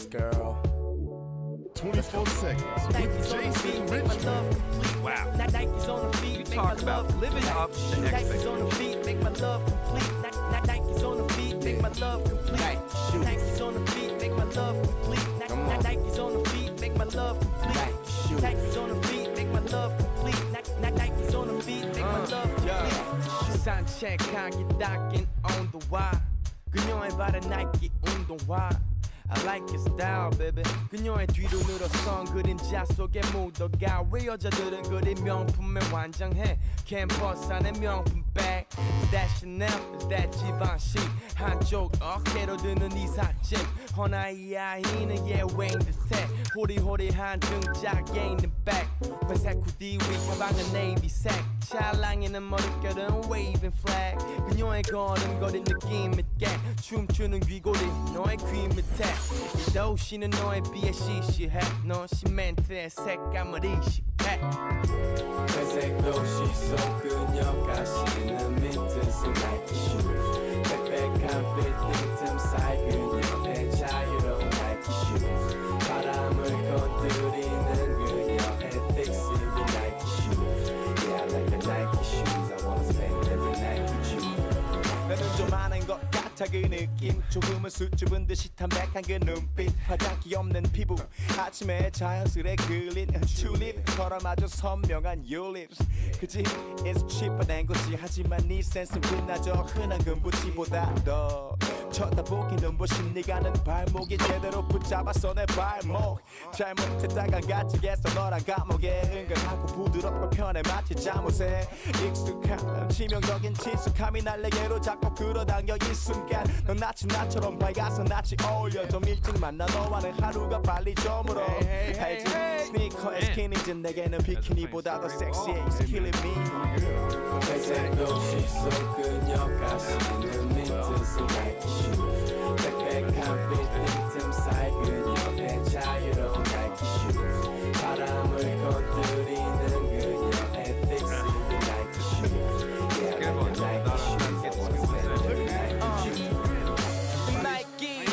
girl. 24 seconds. Nike's on the feet, make my love complete. Wow. Nike's on the feet, You make talk my about love living complete. up to Nike's on the feet, make my love complete. Nike's on the feet, make my love complete. Nike's on the feet, make my love complete. Nike's on the feet, make my love complete. Nike's on the feet, make my love complete. Nike's on the feet, make my love complete. 산책하기 딱인 온도와 그녀의 발에 나이키 운동화 I like your style, baby. 그녀의 뒤로 늘어선 그림자 속에 묻어가 왜 여자들은 그리 명품에 완장해 캠퍼스 안에 명품 백 Is that Chanel? Is that Givenchy? 한쪽 어깨로 드는 이 사진 허나이 아이는 예외인 듯해 호리호리한 등짝에 있는 백 회색 후디 위 가방은 네이비색 찰랑이는 머릿결은 waving flag 그녀의 걸음걸이 느낌 있게 춤추는 귀고리 너의 귀 밑에 이 도시는 너에 비해 시시해 넌 시멘트의 색감을 인식해 회색 도시 속 그녀가 신는 민트색 나이키 슈 빽빽한 빌딩 틈 사이 그녀의 자유로운 나이키 슈 바람을 건드리는 그녀의 thick silver Nike shoes Yeah, I like the Nike shoes I wanna spend every night with you 나는 좀 아는 것 같아 그 느낌 조금은 수줍은 듯이 담백한 그 눈빛 화장기 없는 피부 아침에 자연스레 그린 튤립 걸어마저 선명한 your lips 그지 it's cheaper than 거지 하지만 네 센스는 빛나죠 흔한 금부지보다 더 쳐다보기 눈부신 네가 는 발목이 제대로 붙잡았어 내 발목 잘못했다간 가지겠어 너란 감옥에 은근하고 부드럽고 편해 마치 잠옷에 익숙한 치명적인 친숙함이 날 내게로 자꾸 끌어당겨 이 순간 넌 마치 나처럼 밝아서 낯이 어울려 좀 일찍 만나 너와는 하루가 빨리 저물어 알지 스니커에 스키니즈 내게는 비키니보다 더 섹시해 It's killing me 회색 도시 속 그녀가 신는 민트색 나이키 슈 빽빽한 빌딩 틈 사이 그녀의 자유로운 나이키 슈 바람을 건드리는 그녀의 thick silver 나이키 슈 Yeah, I like the Nike shoes I wanna spend every night with you Nike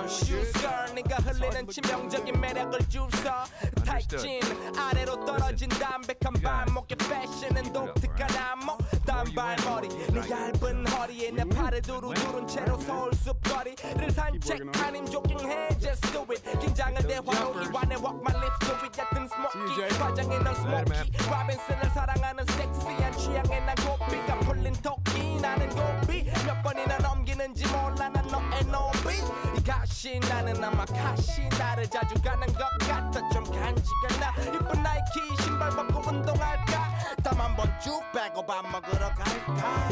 shoes girl 네가 흘리는 치명적인 매력을 주서 타이진 아래로 떨어진 담백한 발목의 패션은 독특한 안목 단발머리 네 얇은 허리에 내 팔을 두루두른 채로 서울 숲거리를 산책 아님 조깅해 just do it 긴장을 대화로 이완해 walk my lips to it 얕은 스모키 화장에 넌 스모키 로빈슨을 사랑하는 섹시한 취향에 난 고삐가 풀린 토끼 나는 고삐 몇 번이나 넘기는지 몰라 난 너의 노비 이 가시 나는 아마 가시 나를 자주 가는 것 같아 좀 간지가 나 이쁜 나이키 신발 벗고 운동할까 땀 한 번 쭉 빼고 밥 먹으러 갈까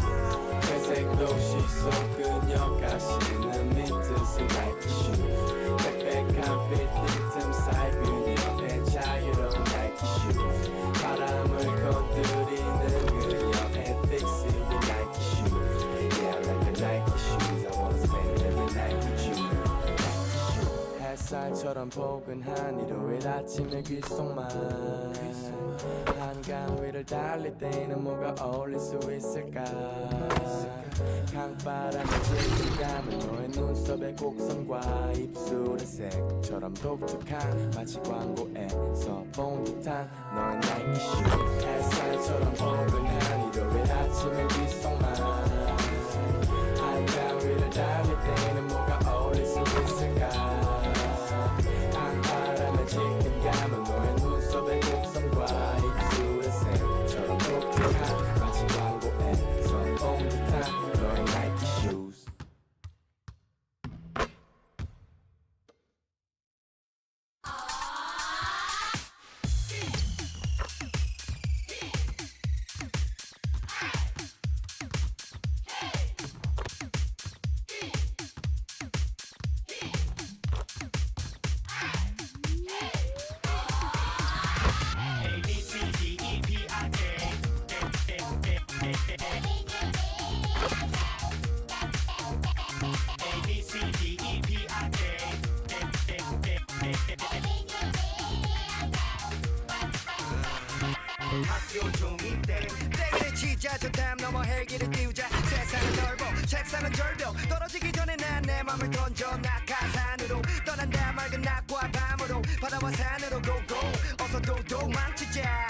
회색 도시 속 그녀가 신는 민트색 나이키 슈 빽빽한 빌딩 틈 사이 그녀의 자유로운 나이키 슈 바람을 건드리는 그녀의 thick silver 나이키 슈 Yeah, I like the Nike shoes I wanna spend every night with you 햇살처럼 포근한 일요일 아침의 귓속말 한강 위를 달릴 때는 뭐가 어울릴 수 있을까 강바람의 질감은 너의 눈썹의 곡선과 입술의 색처럼 독특한 마치 광고에서 본 듯한 너의 나이키 슈 햇살처럼 포근한 일요일 아침의 귓속말 한강 위를 달릴 때는 뭐가 어울릴 수 있을까 강바람의 질감은 너의 눈썹의 곡선과 입술의 색처럼 독특한 마치 광고에서 본 듯한 너의 나이키 shoes 학교 종이 때문에 치자 저 담 넘어 헬기를 띄우자 세상은 넓어 책상은 절벽 떨어지기 전에 난 내 맘을 던져 낙하산으로 떠난다 맑은 낮과 밤으로 바다와 산으로 고고 어서 도도 망치자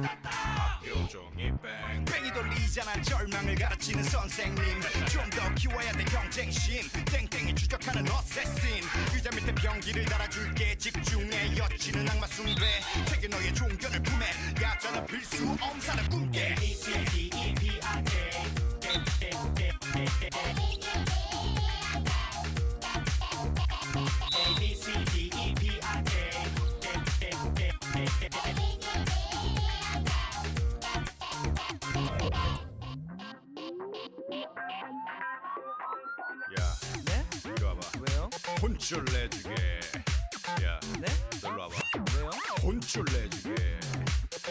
학교 종이 뺑 뺑이 돌리잖아 절망을 가르치는 선생님 좀 더 키워야 돼 경쟁심 땡땡이 추적하는 어쌔신 의자 밑에 병기를 달아줄게 집중해 여치는 악마 숭배 책에 너의 종견을 품에 야자는 필수 엄사는 꿈깨 야 네? 이리 와봐 왜요? 혼쭐 내주게 야 네? 놀러 와봐 왜요? 혼쭐 내주게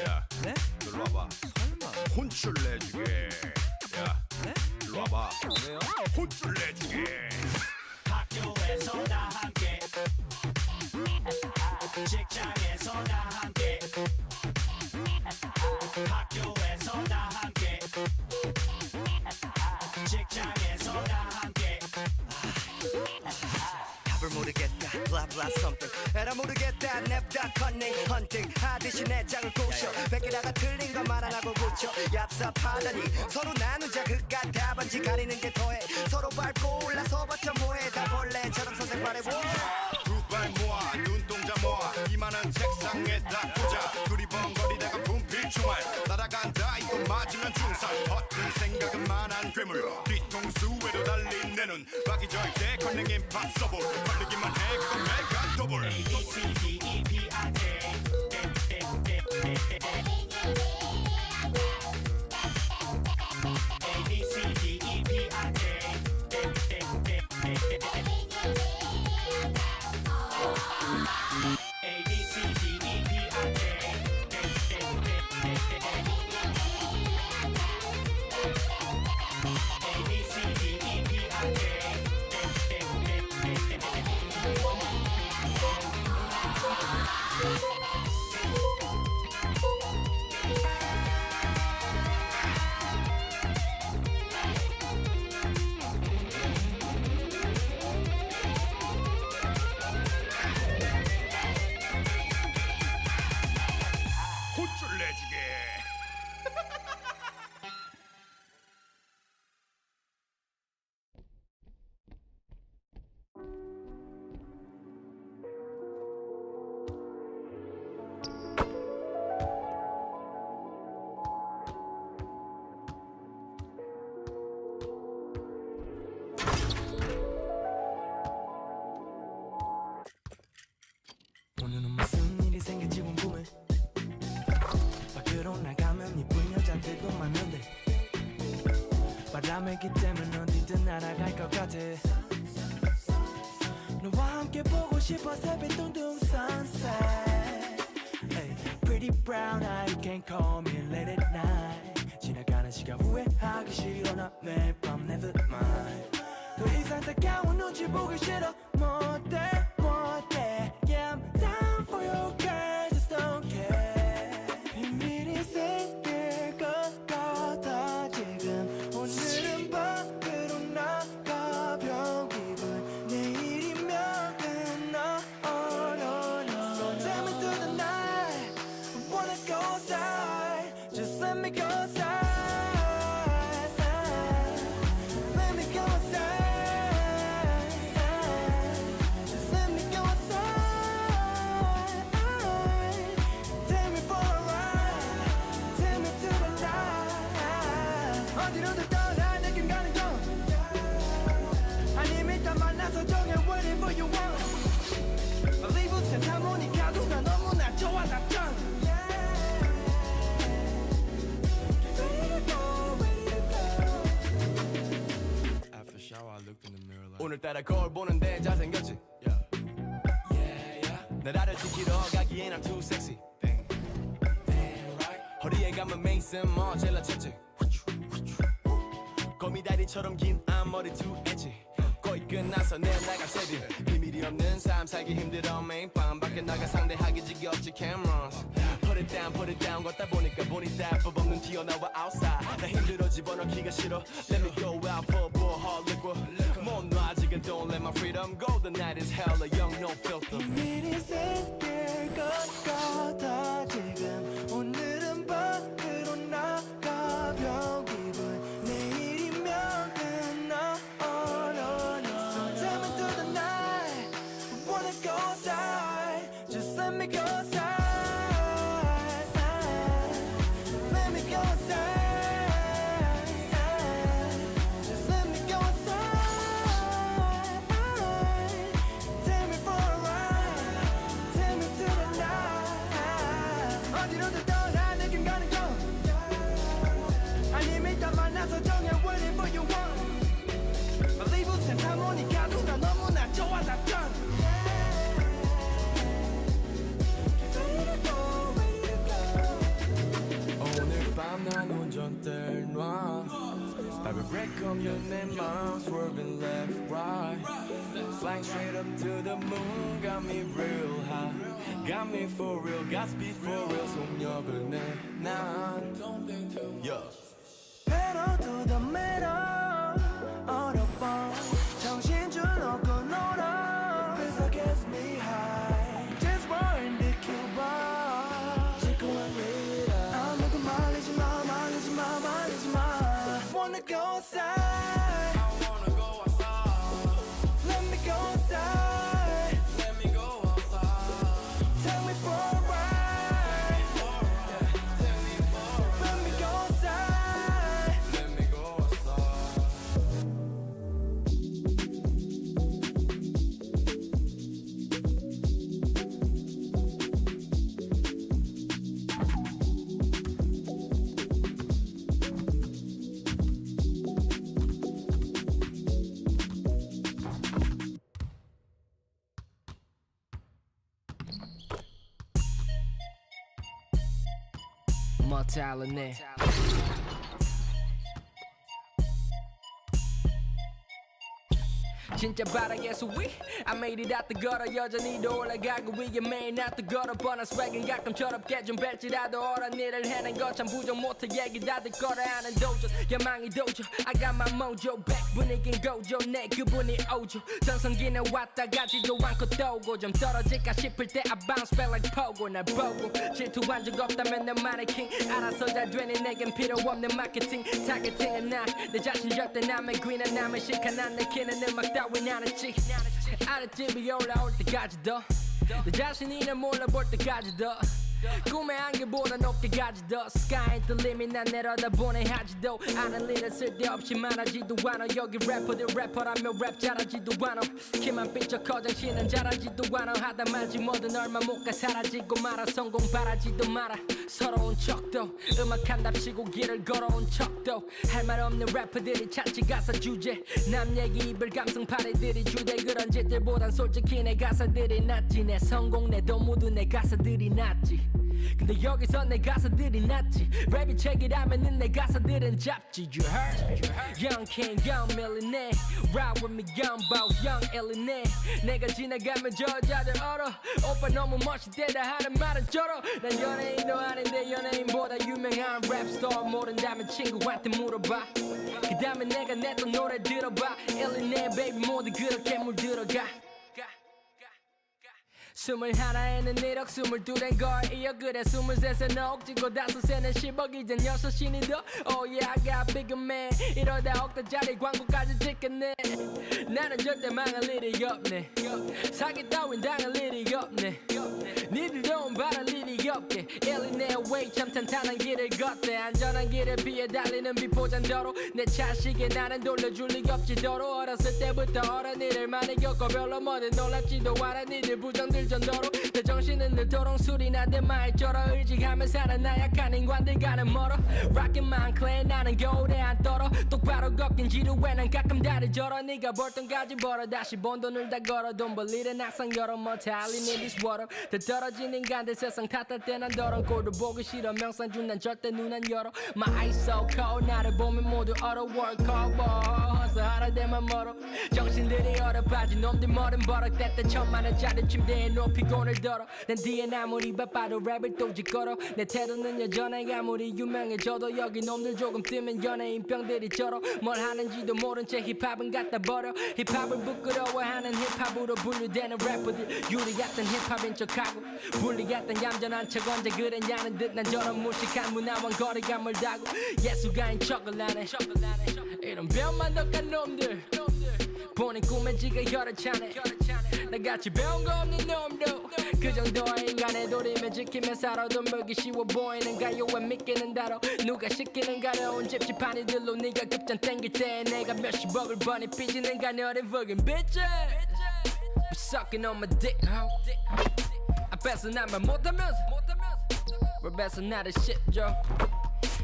야 네? 놀러 와봐 설마 혼쭐 내주게 야 네? 놀러 와봐 왜요? 혼쭐 내주게 학교에서 다 함께 직장에서 다 함께 학교에서 다 함께 직장에서 다 함께 답을 모르겠다 blah blah something 에라 모르겠다 냅다 컨닝 헌팅 하듯이 내 장을 꼬셔 베개다가 틀린 것만 안 하고 고쳐 얍삽하다니 서로 나눈 자극과 답안지 가리는 게 더해 서로 밟고 올라서 버텨 뭐해 다 벌레처럼 선생 말해보아 두 발 모아 눈동자 모아 이만한 책상에다 꽂아 두리번거리다가 분필 총알 날아간다 이거 맞으면 중살 허튼 생각은 만한 괴물 뒤통수 외로 달린 내 눈 박이 절대 컨닝 임파 서브 걸리기만 해 그건 메가 더블 혼쭐 내주게 오늘은 무슨 일이 생길지 궁금해 밖으로 나가면 이쁜 여자들도 많은데 바람이기 때문에 어디든 날아갈 것 같아 너와 함께 보고 싶어 새벽 둥둥 sunset hey, Pretty brown eye you can call me late at night 지나가는 시간 후회하기 싫어 나 매일 밤 never mind 더 이상 따가운 눈치 보기 싫어 못해 Yeah I'm down for you girl just don't care 비밀이 생길 것 같아 지금 오늘은 밖으로 나가 병기분 내일이면 끝나 oh no no So take me through the night I wanna go outside Just let me go outside Let me go outside Just let me go outside Take me for a ride Take me to the night 어디로든 떠나 느낌 가는 건 아니면 일단 만나서 정해 whatever you want Believe us and 하모니카도 나 너무나 좋아 다 done After shower I looked in the mirror like 오늘따라 거울 보는데 잘생겼지 날 알아지키러 가기엔 I'm too sexy 허리에 감은 메이슨 뭐 젤라쳤지 거미다리처럼 긴 앞머리 too edgy 거의 끝나서 내 나가 세비 비밀이 없는 삶 살기 힘들어 매일 밤 밖에 나가 상대하기 지겹지 cameras Put it down 튀어나와 outside 나 힘들어 집어넣기가 싫어 Let me go out pour hard liquor 못 놔 아직은 don't let my freedom go The night is hella young no filter 미리 생길 것 같아 지금 오늘은 밖으로 나가벼 기분 내일이면 끝나 oh no no So tell me through the night wanna go outside Just let me go outside Let me go outside Just let me go outside Take me for a ride Take me through the night 어디로든 떠나 느낌 가는 거 아님 일단 만나서 정해 waiting for you one Believe us and 하모니카도 나 너무나 좋아 다 done 오늘 밤 난 운전대를 놔 Baby break up 내 맘 Swerving left right Flying straight up to the moon Got me real high Got me for real Got speed for real 속력을 내난 yeah. Pedal to the metal 어렵어 정신 줄 놓고 놀아 This gets me high Just burn the Cuba 지구한 리더 아무도 말리지 마 말리지 마 말리지 마 Wanna go outside I wanna go outside. Let me go outside Let me go outside. Take me for a ride Take me for a ride. Let me go outside Let me go outside. Mortality. 진짜 바닥에서 위 I made it out the gutter 여전히 더 올라가고 위에 매일 out the gutter 뻔한 swag은 가끔 철없게 좀 벨지라도 어란 일을 해낸 거 참 부정 못해 얘기 다들 거라 하는 도전 야망이 도저 I got my mojo back 분위긴 고조 내 그분이 오죠 전성기는 왔다 가지도 않고 떠오고 좀 떨어질까 싶을 때 I bounce back like pogo 날 보고 질투한 적 없다면 나만의 king 알아서 잘 되니 내겐 필요 없는 마케팅 타겟팅은 나 내 자신 절대 남의 귀나 남의 실컷 안 내키는 음악 따윈 안 했지 아랫집이 올라올 때까지도 내 자신이나 몰라볼 때까지도 꿈의 한계보다 높게까지 더 Sky ain't the limit 난 내려다보내 하지도 않은 일은 쓸데없이 말하지도 않아 여기 래퍼들 래퍼라며 랩 잘하지도 않아 키만 삐쩍 거장치는 잘하지도 않아 하다 말지 뭐든 얼마 못 가 사라지고 말아 성공 바라지도 마라 서러운 척도 음악한답시고 길을 걸어온 척도 할 말 없는 래퍼들이 찾지 가사 주제 남 얘기 입을 감성파리들이 주대 그런 짓들보단 솔직히 내 가사들이 낫지 내 성공 내도 모두 내 가사들이 낫지 근데 여기서 내 가사들이 낫지 랩이 책이라면은 내 가사들은 잡지 You heard? Young king, young millionaire Ride with me, young boss, young illionaire 내가 지나가면 저 여자들 얼어 오빠 너무 멋있대다 하는 말은 쩔어 난 연예인도 아닌데 연예인보다 유명한 랩스타 모른다면 친구한테 물어봐 그 다음에 내가 냈던 노래 들어봐 illionaire baby 모두 그렇게 물들어가 21에는 1억 22엔 걸 이어 그래 23에는 억지고 5세는 10억 이제 6신이 더 Oh yeah I got bigger man 이러다 억대짜리 광고까지 찍겠네 나는 절대 망할 일이 없네 사기 따윈 당할 일이 없네 니들 도움 바랄 일이 없게 일리네 way 참 탄탄한 길을 걷대 안전한 길을 피해 달리는 비포장도로 내 차식에 나는 돌려줄 리 없지도록 어렸을 때부터 어른이를 많이 겪어 별로 뭐든 놀랍지도 않아 니들 부정들 정도로 내 정신은 늘도록 술이 나대 말 쩔어 의지하며 사는 나약한 인간들과는 멀어 Rockin' my clan 나는 겨울에 안 떨어 똑바로 걷긴 지루해 난 가끔 다리 절어 네가 벌 돈까지 벌어 다시 번 돈을 다 걸어 돈 벌 일은 항상 열어 mortality in this water 더 떨어진 인간들 세상 탓할 때 난 더러운 꼴도 보기 싫어 명상 중 난 절대 눈 안 열어 My eyes so cold 나를 보면 모두 auto work hustle 하라 대만 멀어 정신들이 얼어빠진 놈들 머린 버럭댔다 1000만원짜리 침대에 높이 곤을 들어 난 뒤에 아무리 바빠도 랩을 또 짓걸어 내 태도는 여전해 아무리 유명해져도 여기 놈들 조금 뜨면 연예인병들이 절어 뭘 하는지도 모른 채 힙합은 갖다 버려 힙합을 부끄러워하는 힙합으로 분류되는 래퍼들 유리 같은 힙합인 척하고 분리 같은 얌전한 척 언제 그랬냐는 듯 난 저런 무식한 문화와 거리감을 다고 예술가인 척을 하네 이런 변만덕한 놈들 본인 꿈에 지가 혀를 차네 나같이 배운 거 없는 놈도 그 정도의 인간의 도리면 지키며 살아도 물기 쉬워 보이는 가요에 믿기는 다뤄 누가 시키는 가려운 찝찝한 이들로 네가 급전 땡길 때 내가 몇십억을 버니 삐지는 가녀린 fucking bitches Be sucking on my dick 앞에서 난 말 못하면서 랩에서 나를 씹죠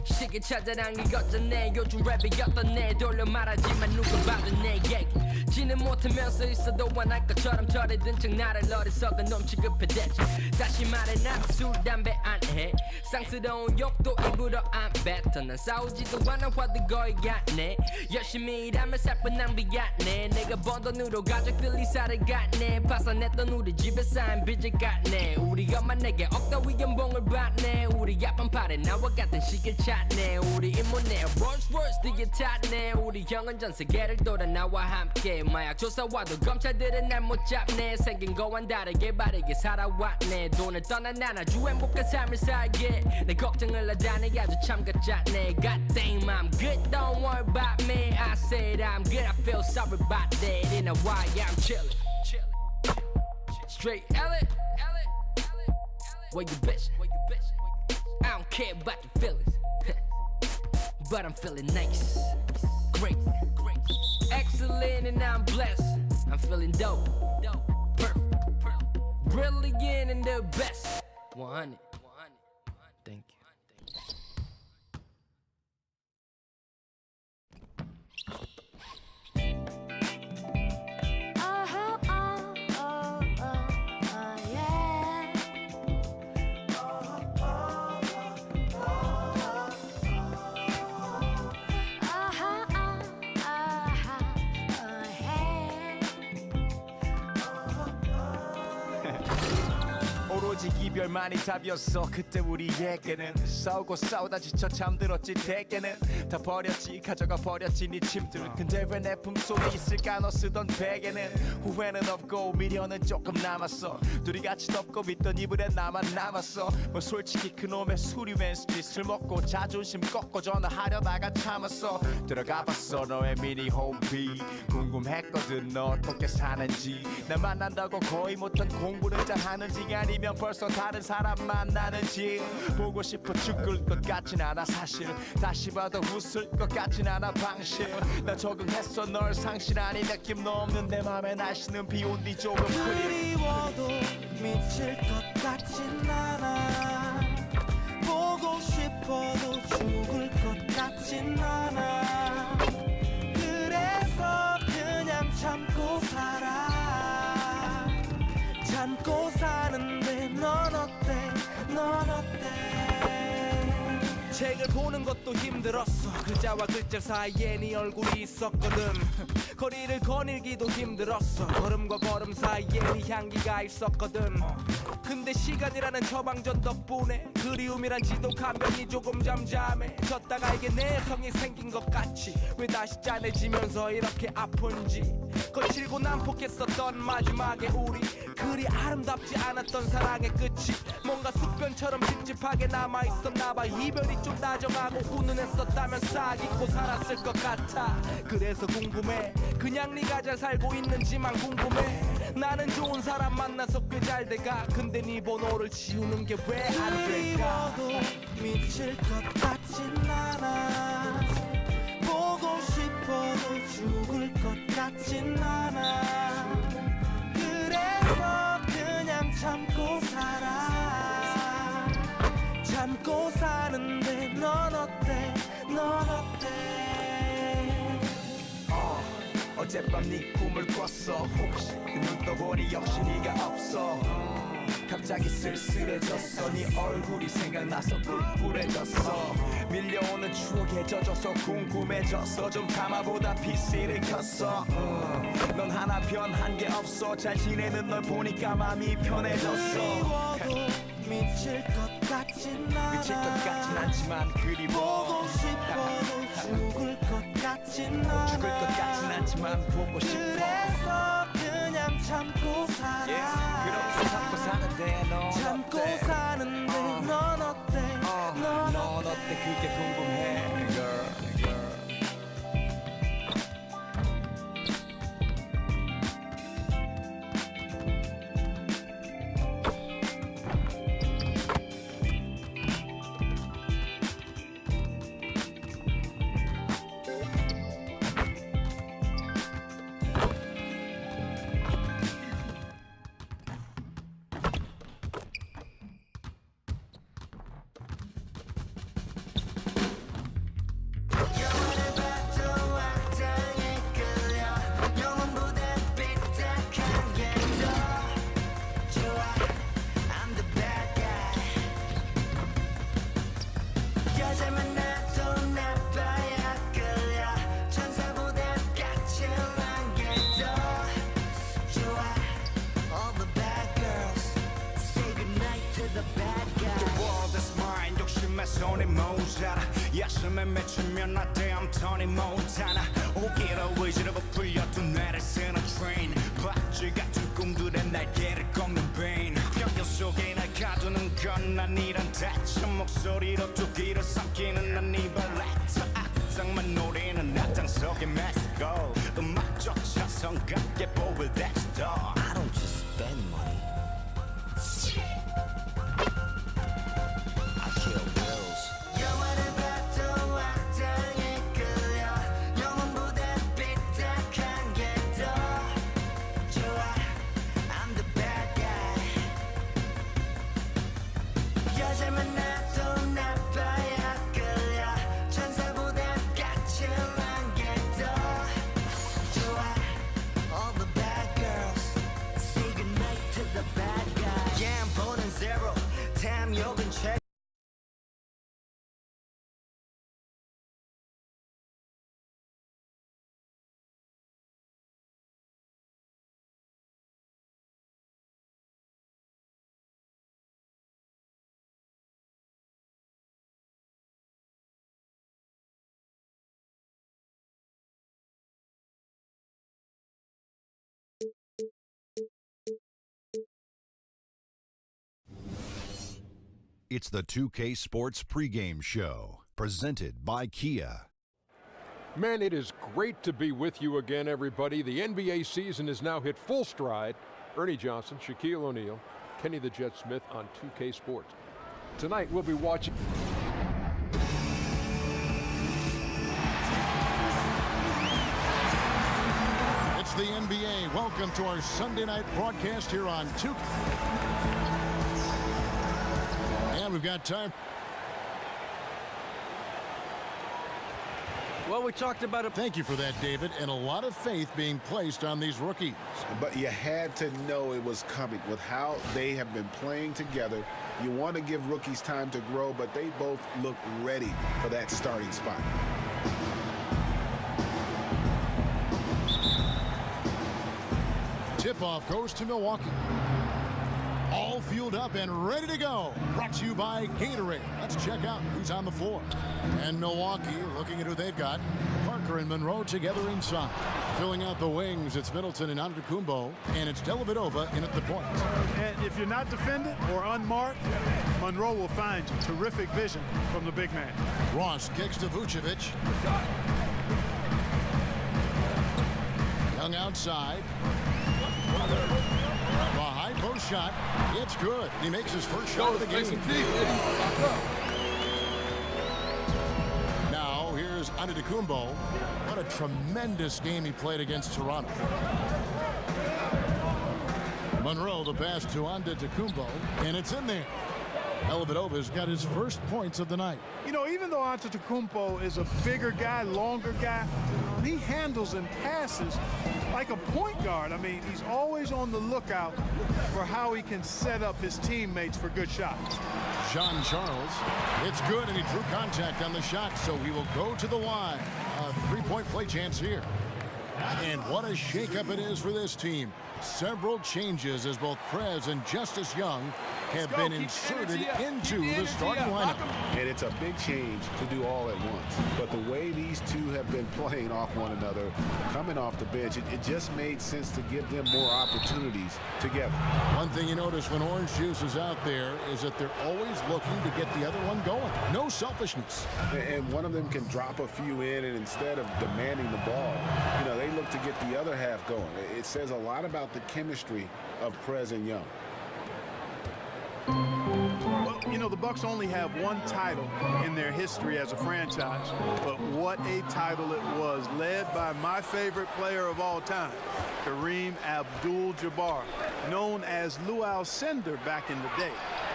시계 찾아랑이 걷잖네 요즘 랩이 어떻네 돌려 말하지만 누가 봐도 내 얘기 지는 못하면서 있어도 원할 것처럼 저리든 척 나를 어리석은 놈 취급해 대체 다시 말해 난 술 담배 안 해 쌍스러운 욕도 입으로 안 뱉어 난 싸우지도 않아 화도 거의 같네 열심히 일하며 살뿐 낭비 같네 내가 번 돈으로 가족들 이사를 갔네 파산했던 우리 집에 쌓인 빚을 갚네 우리 엄마 내게 억다위 연봉을 받네 우리 아픈 팔에 나와 같은 시계를 찾네 우리 이모네 롤스로이스 되게 탔네 우리 형은 전 세계를 돌아 나와 함께 마약 조사와도 검찰들은 날 못 잡네 생긴 거와는 다르게 바르게 살아왔네 돈을 떠난 난 아주 행복한 삶을 살게 내 걱정을 하다니 아주 참 같잖네 God damn I'm good don't worry about me I said I'm good I feel sorry about that in a why I'm chillin' Straight Elliot Where you bitch I don't care about your feelings But I'm feeling nice Great Excellent and I'm blessed I'm feeling dope Perfect Brilliant and the best 100 Thank you 오로지 이별만이 답이었어 그때 우리에게는 싸우고 싸우다 지쳐 잠들었지 대개는 다 버렸지 가져가 버렸지 네 짐들 근데 왜 내 품속에 있을까 너 쓰던 베개는 후회는 없고 미련은 조금 남았어 둘이 같이 덮고 있던 이불에 나만 남았어 뭐 솔직히 그놈의 술이 웬수지 술 먹고 자존심 꺾고 전화하려다가 참았어 들어가봤어 너의 미니 홈피 궁금했거든 너 어떻게 사는지 날 만난다고 거의 못한 공부를 잘하는지 아니면 벌써 다른 사람 만나는지 보고 싶어 죽을 것 같진 않아 사실 다시 봐도 웃을 것 같진 않아 방실 나 적응했어 널 상실하니 느낌도 없는 내 맘에 날씨는 비온 뒤 조금 그리워도 미칠 것 같진 않아 보고 싶어도 죽을 것 같진 않아 그래서 그냥 참고 살아 참고 사는데 넌 어때 넌 어때 책을 보는 것도 힘들었어 글자와 글자 사이에 네 얼굴이 있었거든 거리를 거닐기도 힘들었어 걸음과 걸음 사이에 네 향기가 있었거든 근데 시간이라는 처방전 덕분에 그리움이란 지독한 병이 조금 잠잠해 졌다가 이게 내성이 생긴 것 같이 왜 다시 짠해지면서 이렇게 아픈지 거칠고 난폭했었던 마지막에 우리 그리 아름답지 않았던 사랑의 끝이 뭔가 숙변처럼 찝찝하게 남아있었나봐 이별이 좀 다정하고 훈훈했었다면 싹 잊고 살았을 것 같아 그래서 궁금해 그냥 네가 잘 살고 있는지만 궁금해 나는 좋은 사람 만나서 꽤 잘 돼가 근데 네 번호를 지우는 게 왜 안 될까 그리워도 미칠 것 같진 않아 보고 싶어도 죽을 것 같진 않아 그래서 그냥 참고 살아 참고 사는데 넌 어때 넌 어때 어젯밤 네 꿈을 꿨어 혹시 그 눈 떠보니 역시 네가 없어 갑자기 쓸쓸해졌어. 네 얼굴이 생각나서 꿀꿀해졌어. 밀려오는 추억에 젖어서 궁금해졌어. 좀 담아보다 PC를 켰어. 넌 하나 변한 게 없어. 잘 지내는 널 보니까 마음이 편해졌어. 미칠 것 같진 않아. 미칠 것 같진 않지만 그리워. 보고 싶어도 죽을 것 같진 않아. 죽을 것 같진 않지만 보고 싶어. 그래서 그냥 참고 살아. 그렇게 참고 사는데 넌 참고 어때? 사는데 넌 어때? 넌 어때? 그게 궁금해, girl. 손이 모자라 야심에 맺히면 나 damn Tony Montana 오기로 의지를 부풀려 두 날을 쓰는 train 바지 같은 꿈들의 날개를 꺾는 pain 평균 속에 날 가두는 건 아니란 대체 목소리로 두 귀를 삼키는 난 이 발레트 악당만 노리는 악당 속의 메시고 음악조차 성깝게 보일 덱스터 I don't just spend money It's the 2K Sports pregame show, presented by Kia. Man, it is great to be with you again, everybody. The NBA season has now hit full stride. Ernie Johnson, Shaquille O'Neal, Kenny the Jet Smith on 2K Sports. Tonight, we'll be watching. It's the NBA. Welcome to our Sunday night broadcast here on 2K. And we've got time. Well, we talked about it. Thank you for that, David. And a lot of faith being placed on these rookies. But you had to know it was coming with how they have been playing together. You want to give rookies time to grow, but they both look ready for that starting spot. Tip-off goes to Milwaukee. All fueled up and ready to go. Brought to you by Gatorade. Let's check out who's on the floor. And Milwaukee, looking at who they've got. Parker and Monroe together inside. Filling out the wings, it's Middleton and Antetokounmpo. And it's Dellavedova in at the point. And if you're not defended or unmarked, Monroe will find you. Terrific vision from the big man. Ross kicks to Vucevic. Young outside. A high post shot. It's good. He makes his first shot of the game. Now here's Antetokounmpo. What a tremendous game he played against Toronto. Monroe, the pass to Antetokounmpo, and it's in there. Dellavedova's got his first points of the night. You know, even though Antetokounmpo is a bigger guy, longer guy, he handles and passes like a point guard. I mean, he's always on the lookout for how he can set up his teammates for good shots. Jean Charles, it's good, and he drew contact on the shot, so he will go to the line. A three-point play chance here. And what a shakeup it is for this team. Several changes as both Prez and Justice Young have been inserted into the starting lineup. And it's a big change to do all at once. But the way these two have been playing off one another, coming off the bench, it just made sense to give them more opportunities together. One thing you notice when Orange Juice is out there is that they're always looking to get the other one going. No selfishness. And one of them can drop a few in, and instead of demanding the ball, you know, they look to get the other half going. It says a lot about the chemistry of Prez and Young. Well, you know, the Bucks only have one title in their history as a franchise, but what a title it was, led by my favorite player of all time, Kareem Abdul-Jabbar, known as Lou Alcindor back in the day.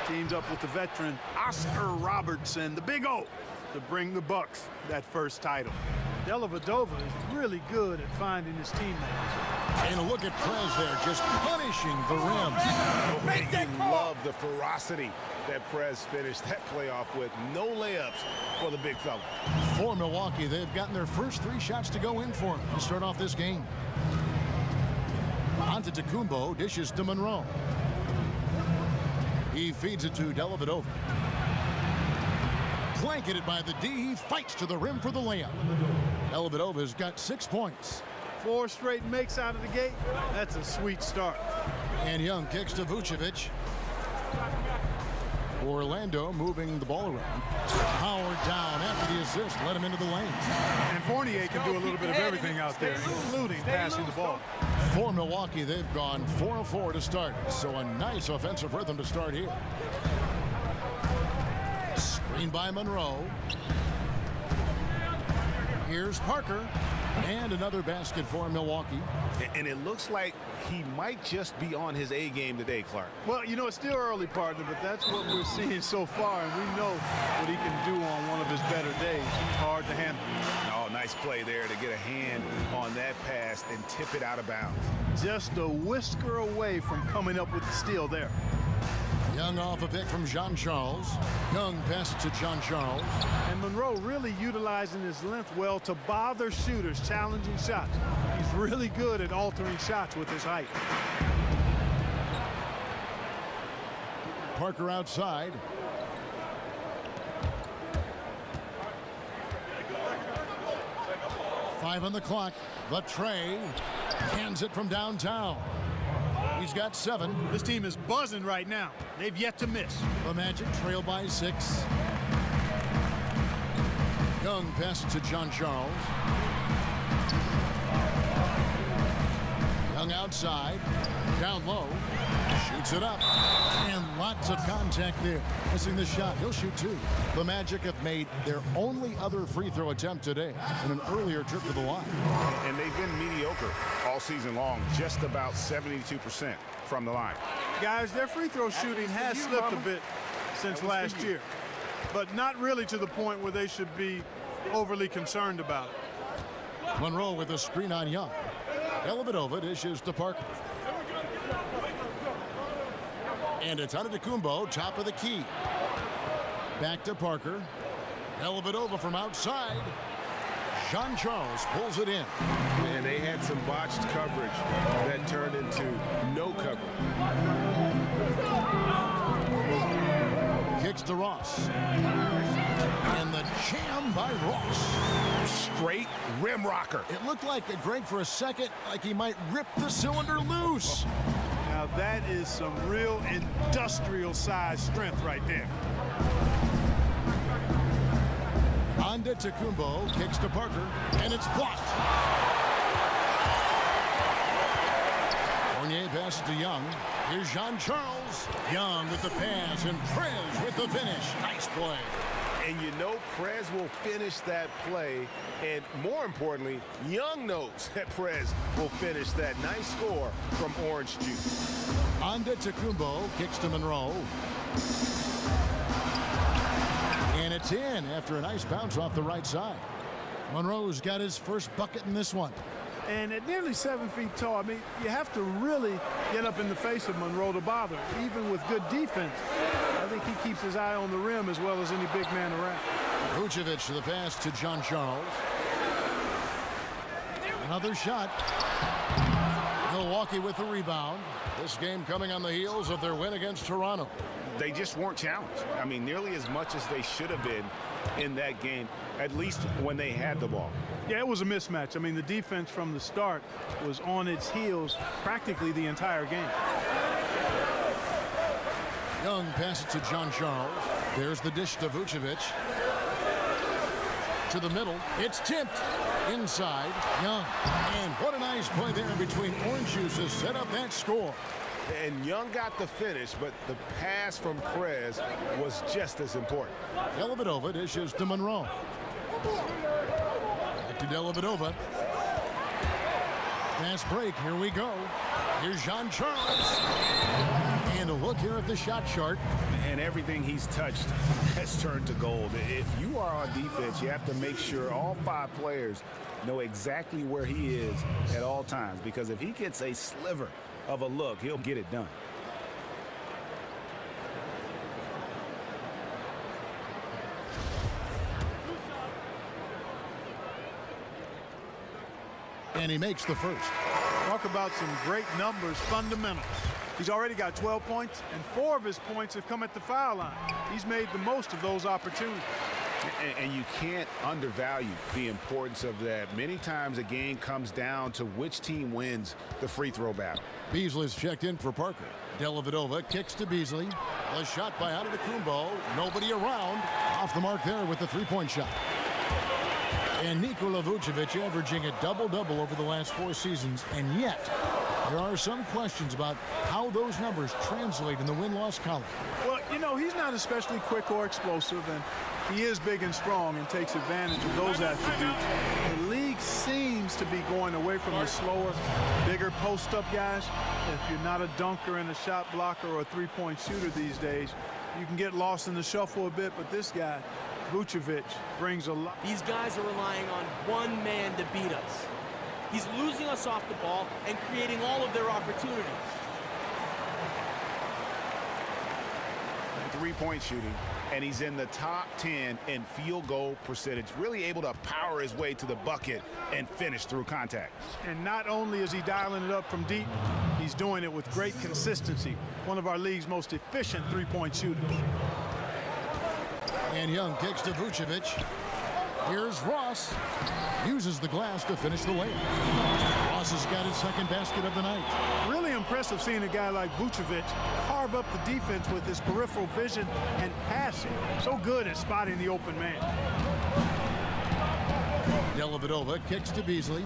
Teamed up with the veteran Oscar Robertson, the Big O, to bring the Bucks that first title. Dellavedova is really good at finding his teammates. And a look at Prez there, just punishing the rim. You love the ferocity that Prez finished that playoff with. No layups for the big fella. For Milwaukee, they've gotten their first 3 shots to go in for him to start off this game. Antetokounmpo dishes to Monroe. He feeds it to Dellavedova. Blanketed by the D, he fights to the rim for the layup. Dellavedova's got 6 points. 4 straight makes out of the gate. That's a sweet start. And Young kicks to Vucevic. Orlando moving the ball around. Howard down after the assist, let him into the lanes. And Fournier can do a little bit of everything out there, including passing the ball. For Milwaukee, they've gone 4 of 4 to start, so a nice offensive rhythm to start here. Screen by Monroe. Here's Parker. And another basket for Milwaukee. And it looks like he might just be on his A game today, Clark. Well, you know, it's still early, partner, but that's what we're seeing so far, and we know what he can do on one of his better days. He's hard to handle. Oh, nice play there to get a hand on that pass and tip it out of bounds. Just a whisker away from coming up with the steal there. Young off a pick from Jean Charles. Young pass to Jean Charles. And Monroe really utilizing his length well to bother shooters, challenging shots. He's really good at altering shots with his height. Parker outside. Five on the clock. The tray. Hands it from downtown. He's got 7. This team is buzzing right now. They've yet to miss. The Magic trail by 6. Young pass to Jean Charles. Young outside. Down low. Shoots it up. And lots of contact there. Missing the shot. He'll shoot 2. The Magic have made their only other free throw attempt today in an earlier trip to the line. And they've been mediocre all season long, just about 72% from the line. Guys, their free throw shooting has slipped a bit since last year, but not really to the point where they should be overly concerned about it. Monroe with a screen on Young. Dellavedova dishes to Parker. And it's Antetokounmpo, top of the key. Back to Parker. Dellavedova from outside. Jean Charles pulls it in. And they had some botched coverage that turned into no coverage. Kicks to Ross. And the jam by Ross. Straight rim rocker. It looked like, Greg, for a second, like he might rip the cylinder loose. Now that is some real industrial size strength right there. Antetokounmpo kicks to Parker, and it's blocked. Fournier passes to Young. Here's Jean Charles. Young with the pass, and Prez with the finish. Nice play. And you know Prez will finish that play, and more importantly, Young knows that Prez will finish that. Nice score from Orange Juice. Antetokounmpo kicks to Monroe. And it's in after a nice bounce off the right side. Monroe's got his first bucket in this one. And at nearly 7 feet tall, I mean, you have to really get up in the face of Monroe to bother him, even with good defense. I think he keeps his eye on the rim as well as any big man around. Vucevic to the pass to John Charles. Another shot. Milwaukee with the rebound. This game coming on the heels of their win against Toronto. They just weren't challenged. I mean, nearly as much as they should have been in that game, at least when they had the ball. Yeah, it was a mismatch. I mean, the defense from the start was on its heels practically the entire game. Young passes to John Charles. There's the dish to Vucevic. To the middle. It's tipped. Inside. Young. And what a nice play there between Orange Juice to set up that score. And Young got the finish, but the pass from Perez was just as important. Dellavedova dishes to Monroe. Back to Dellavedova. Fast break. Here we go. Here's Jean Charles. And a look here at the shot chart. And everything he's touched has turned to gold. If you are on defense, you have to make sure all 5 players know exactly where he is at all times, because if he gets a sliver of a look, he'll get it done. And he makes the first. Talk about some great numbers, fundamentals. He's already got 12 points, and 4 of his points have come at the foul line. He's made the most of those opportunities. And you can't undervalue the importance of that. Many times a game comes down to which team wins the free throw battle. Beasley's checked in for Parker. Dellavedova kicks to Beasley. A shot by Antetokounmpo. Nobody around. Off the mark there with the three-point shot. And Nikola Vucevic averaging a double-double over the last 4 seasons, and yet there are some questions about how those numbers translate in the win-loss column. Well, you know, he's not especially quick or explosive, and he is big and strong and takes advantage of those attributes. The league seems to be going away from the slower, bigger post-up guys. If you're not a dunker and a shot blocker or a three-point shooter these days, you can get lost in the shuffle a bit, but this guy, Vucevic, brings a lot. These guys are relying on one man to beat us. He's losing us off the ball and creating all of their opportunities. Three-point shooting, and he's in the top 10 in field goal percentage, really able to power his way to the bucket and finish through contact. And not only is he dialing it up from deep, he's doing it with great consistency. One of our league's most efficient three-point shooters. And Young kicks to Vucevic. Here's Ross. Uses the glass to finish the layup. Ross has got his second basket of the night. Really impressive seeing a guy like Vucevic carve up the defense with his peripheral vision and passing. So good at spotting the open man. Dellavedova kicks to Beasley.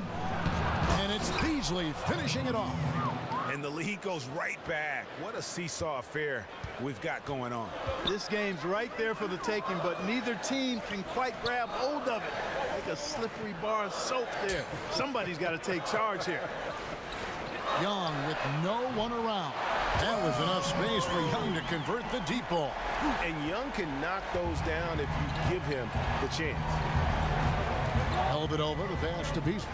And it's Beasley finishing it off. And the lead goes right back. What a seesaw affair we've got going on. This game's right there for the taking, but neither team can quite grab hold of it. Like a slippery bar of soap there. Somebody's got to take charge here. Young with no one around. That was enough space for Young to convert the deep ball. And Young can knock those down if you give him the chance. Dellavedova to pass to Beasley.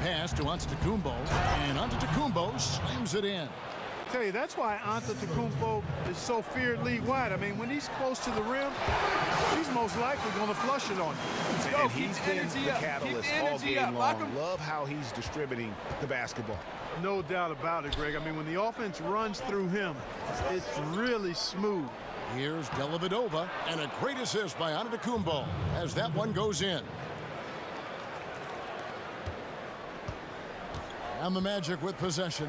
Pass to Antetokounmpo, and Antetokounmpo slams it in. I tell you, that's why Antetokounmpo is so feared league-wide. I mean, when he's close to the rim, he's most likely going to flush it on you. And he's been the catalyst all game long. Love how he's distributing the basketball. No doubt about it, Greg. I mean, when the offense runs through him, it's really smooth. Here's Dellavedova, and a great assist by Antetokounmpo as that one goes in. And the Magic with possession.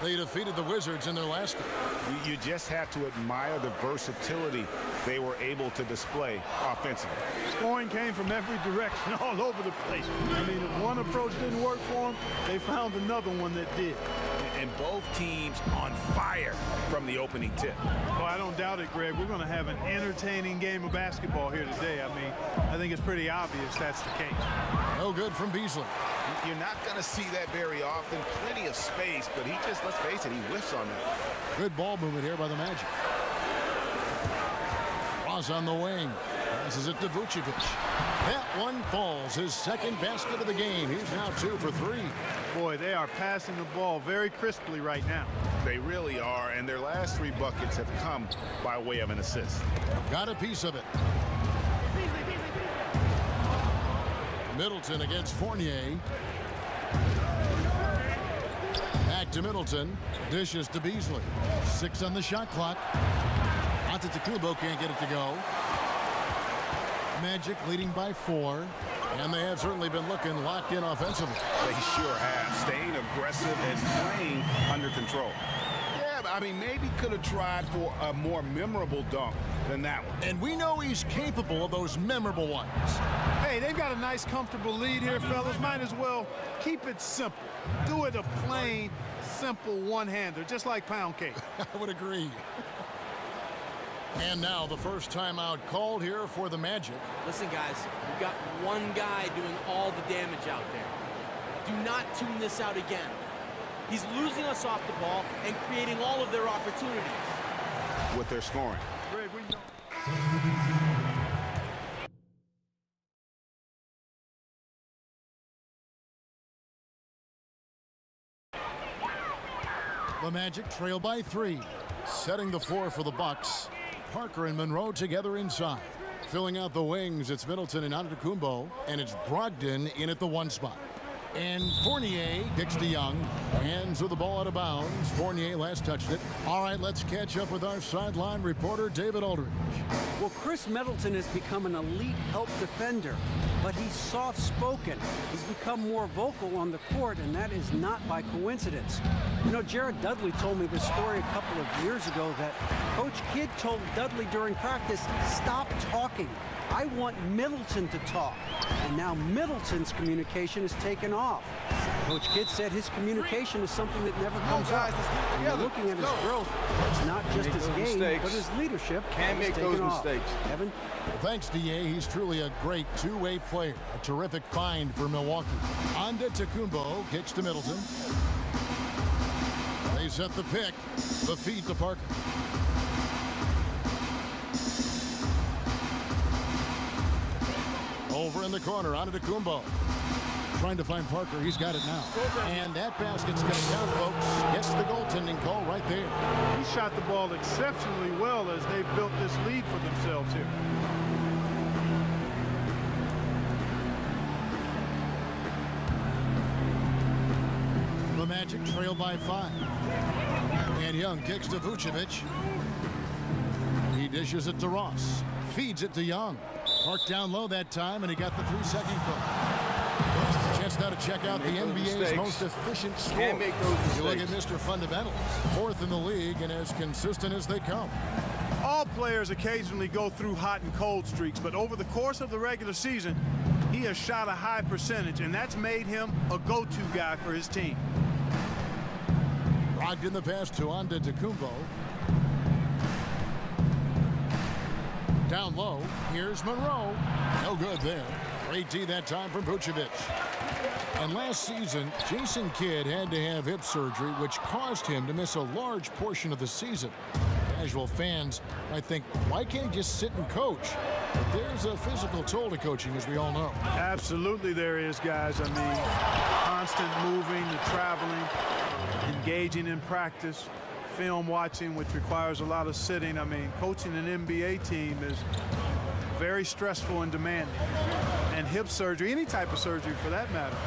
They defeated the Wizards in their last game. You just have to admire the versatility they were able to display offensively. Scoring came from every direction, all over the place. I mean, if one approach didn't work for them, they found another one that did. And both teams on fire from the opening tip. Oh, I don't doubt it, Greg. We're going to have an entertaining game of basketball here today. I mean, I think it's pretty obvious that's the case. No good from Beasley. You're not going to see that very often. Plenty of space, but he just, let's face it, he whiffs on that. Good ball movement here by the Magic. Ross on the wing. Passes it to Vucevic. That one falls. His second basket of the game. He's now 2 for 3. Boy, they are passing the ball very crisply right now. They really are, and their last 3 buckets have come by way of an assist. Got a piece of it. Middleton against Fournier. Back to Middleton. Dishes to Beasley. 6 on the shot clock. Antetokounmpo can't get it to go. Magic leading by 4. And they have certainly been looking locked in offensively. They sure have. Staying aggressive and playing under control. Yeah, I mean, maybe could have tried for a more memorable dunk than that one. And we know he's capable of those memorable ones. Hey, they've got a nice, comfortable lead here, fellas. Might as well keep it simple. Do it a plain, simple one-hander, just like pound cake. I would agree. And now the first timeout called here for the Magic. Listen, guys, we've got one guy doing all the damage out there. Do not tune this out again. He's losing us off the ball and creating all of their opportunities. With their scoring. Greg, we know. The Magic trail by 3. Setting the floor for the Bucks. Parker and Monroe together inside. Filling out the wings, it's Middleton and Antetokounmpo, and it's Brogdon in at the 1 spot. And Fournier kicks to Young. Hands with the ball out of bounds. Fournier last touched it. All right, let's catch up with our sideline reporter, David Aldridge. Well, Chris Middleton has become an elite help defender, but he's soft-spoken. He's become more vocal on the court, and that is not by coincidence. You know, Jared Dudley told me this story a couple of years ago that Coach Kidd told Dudley during practice, stop talking. I want Middleton to talk. And now Middleton's communication is taken off. Coach Kidd said his communication is something that never comes up. And looking at his growth, it's not just his game, but his leadership. Can't make those mistakes. Evan? Thanks, D.A. He's truly a great two-way player. A terrific find for Milwaukee. Antetokounmpo kicks to Middleton. They set the pick. The feed to Parker. Over in the corner, Antetokounmpo. Trying to find Parker. He's got it now. And that basket's going to count, folks. Gets the goaltending call right there. He shot the ball exceptionally well as they've built this lead for themselves here. The Magic trail by 5. And Young kicks to Vucevic. He dishes it to Ross. Feeds it to Young. Park down low that time, and he got the 3-second call. Chance now to check out the NBA's most efficient scorer. Can't make those mistakes. You look at Mr. Fundamentals. 4th in the league and as consistent as they come. All players occasionally go through hot and cold streaks, but over the course of the regular season, he has shot a high percentage, and that's made him a go-to guy for his team. Brogdon the pass to Antetokounmpo. Down low, here's Monroe. No good there. Great D that time from Vucevic. And last season, Jason Kidd had to have hip surgery, which caused him to miss a large portion of the season. Casual fans might think, why can't he just sit and coach? But there's a physical toll to coaching, as we all know. Absolutely there is, guys. I mean, constant moving, the traveling, engaging in practice, film watching, which requires a lot of sitting. I mean, coaching an NBA team is very stressful and demanding. And hip surgery, any type of surgery for that matter,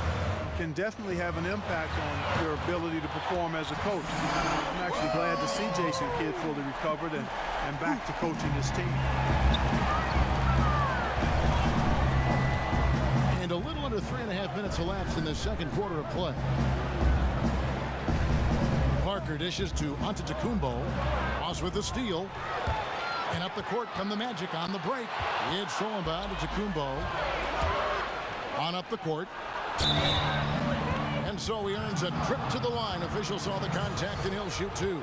can definitely have an impact on your ability to perform as a coach. I'm actually glad to see Jason Kidd fully recovered and back to coaching his team. And a little under 3.5 minutes elapsed in the second quarter of play. Parker dishes to Antetokounmpo. Ross with the steal. And up the court come the Magic on the break. It's stolen by Antetokounmpo. On up the court. And so he earns a trip to the line. Officials saw the contact and he'll shoot 2.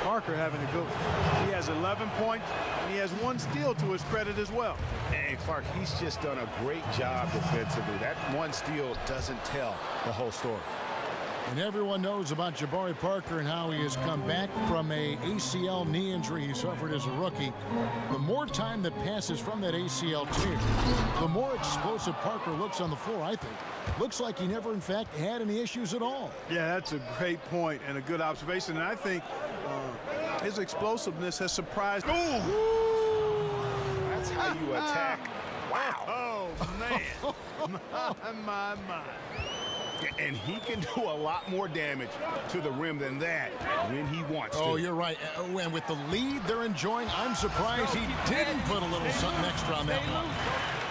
Parker having a good one. He has 11 points and he has 1 steal to his credit as well. And Clark, he's just done a great job defensively. That 1 steal doesn't tell the whole story. And everyone knows about Jabari Parker and how he has come back from a ACL knee injury he suffered as a rookie. The more time that passes from that ACL tear, the more explosive Parker looks on the floor, I think. Looks like he never, in fact, had any issues at all. Yeah, that's a great point and a good observation. And I think his explosiveness has surprised. Ooh! That's how you attack. Wow. Oh, man. my. And he can do a lot more damage to the rim than that when he wants to. Oh, you're right. And with the lead they're enjoying, I'm surprised he didn't put a little something extra on that one.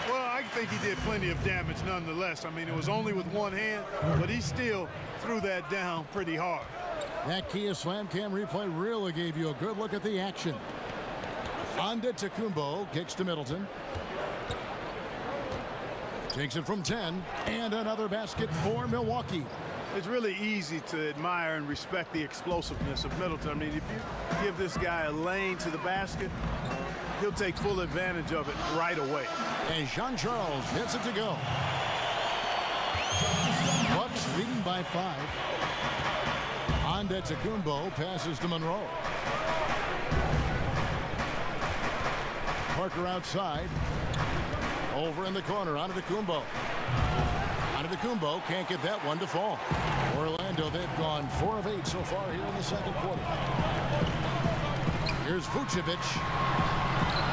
Well, I think he did plenty of damage nonetheless. I mean, it was only with one hand, but he still threw that down pretty hard. That Kia Slam Cam replay really gave you a good look at the action. Antetokounmpo kicks to Middleton. Takes it from 10, and another basket for Milwaukee. It's really easy to admire and respect the explosiveness of Middleton. I mean, if you give this guy a lane to the basket, he'll take full advantage of it right away. And Jean-Charles gets it to go. Bucks leading by 5. Antetokounmpo passes to Monroe. Parker outside. Over in the corner, Antetokounmpo. Antetokounmpo can't get that one to fall. Orlando, they've gone 4 of 8 so far here in the second quarter. Here's Vucevic.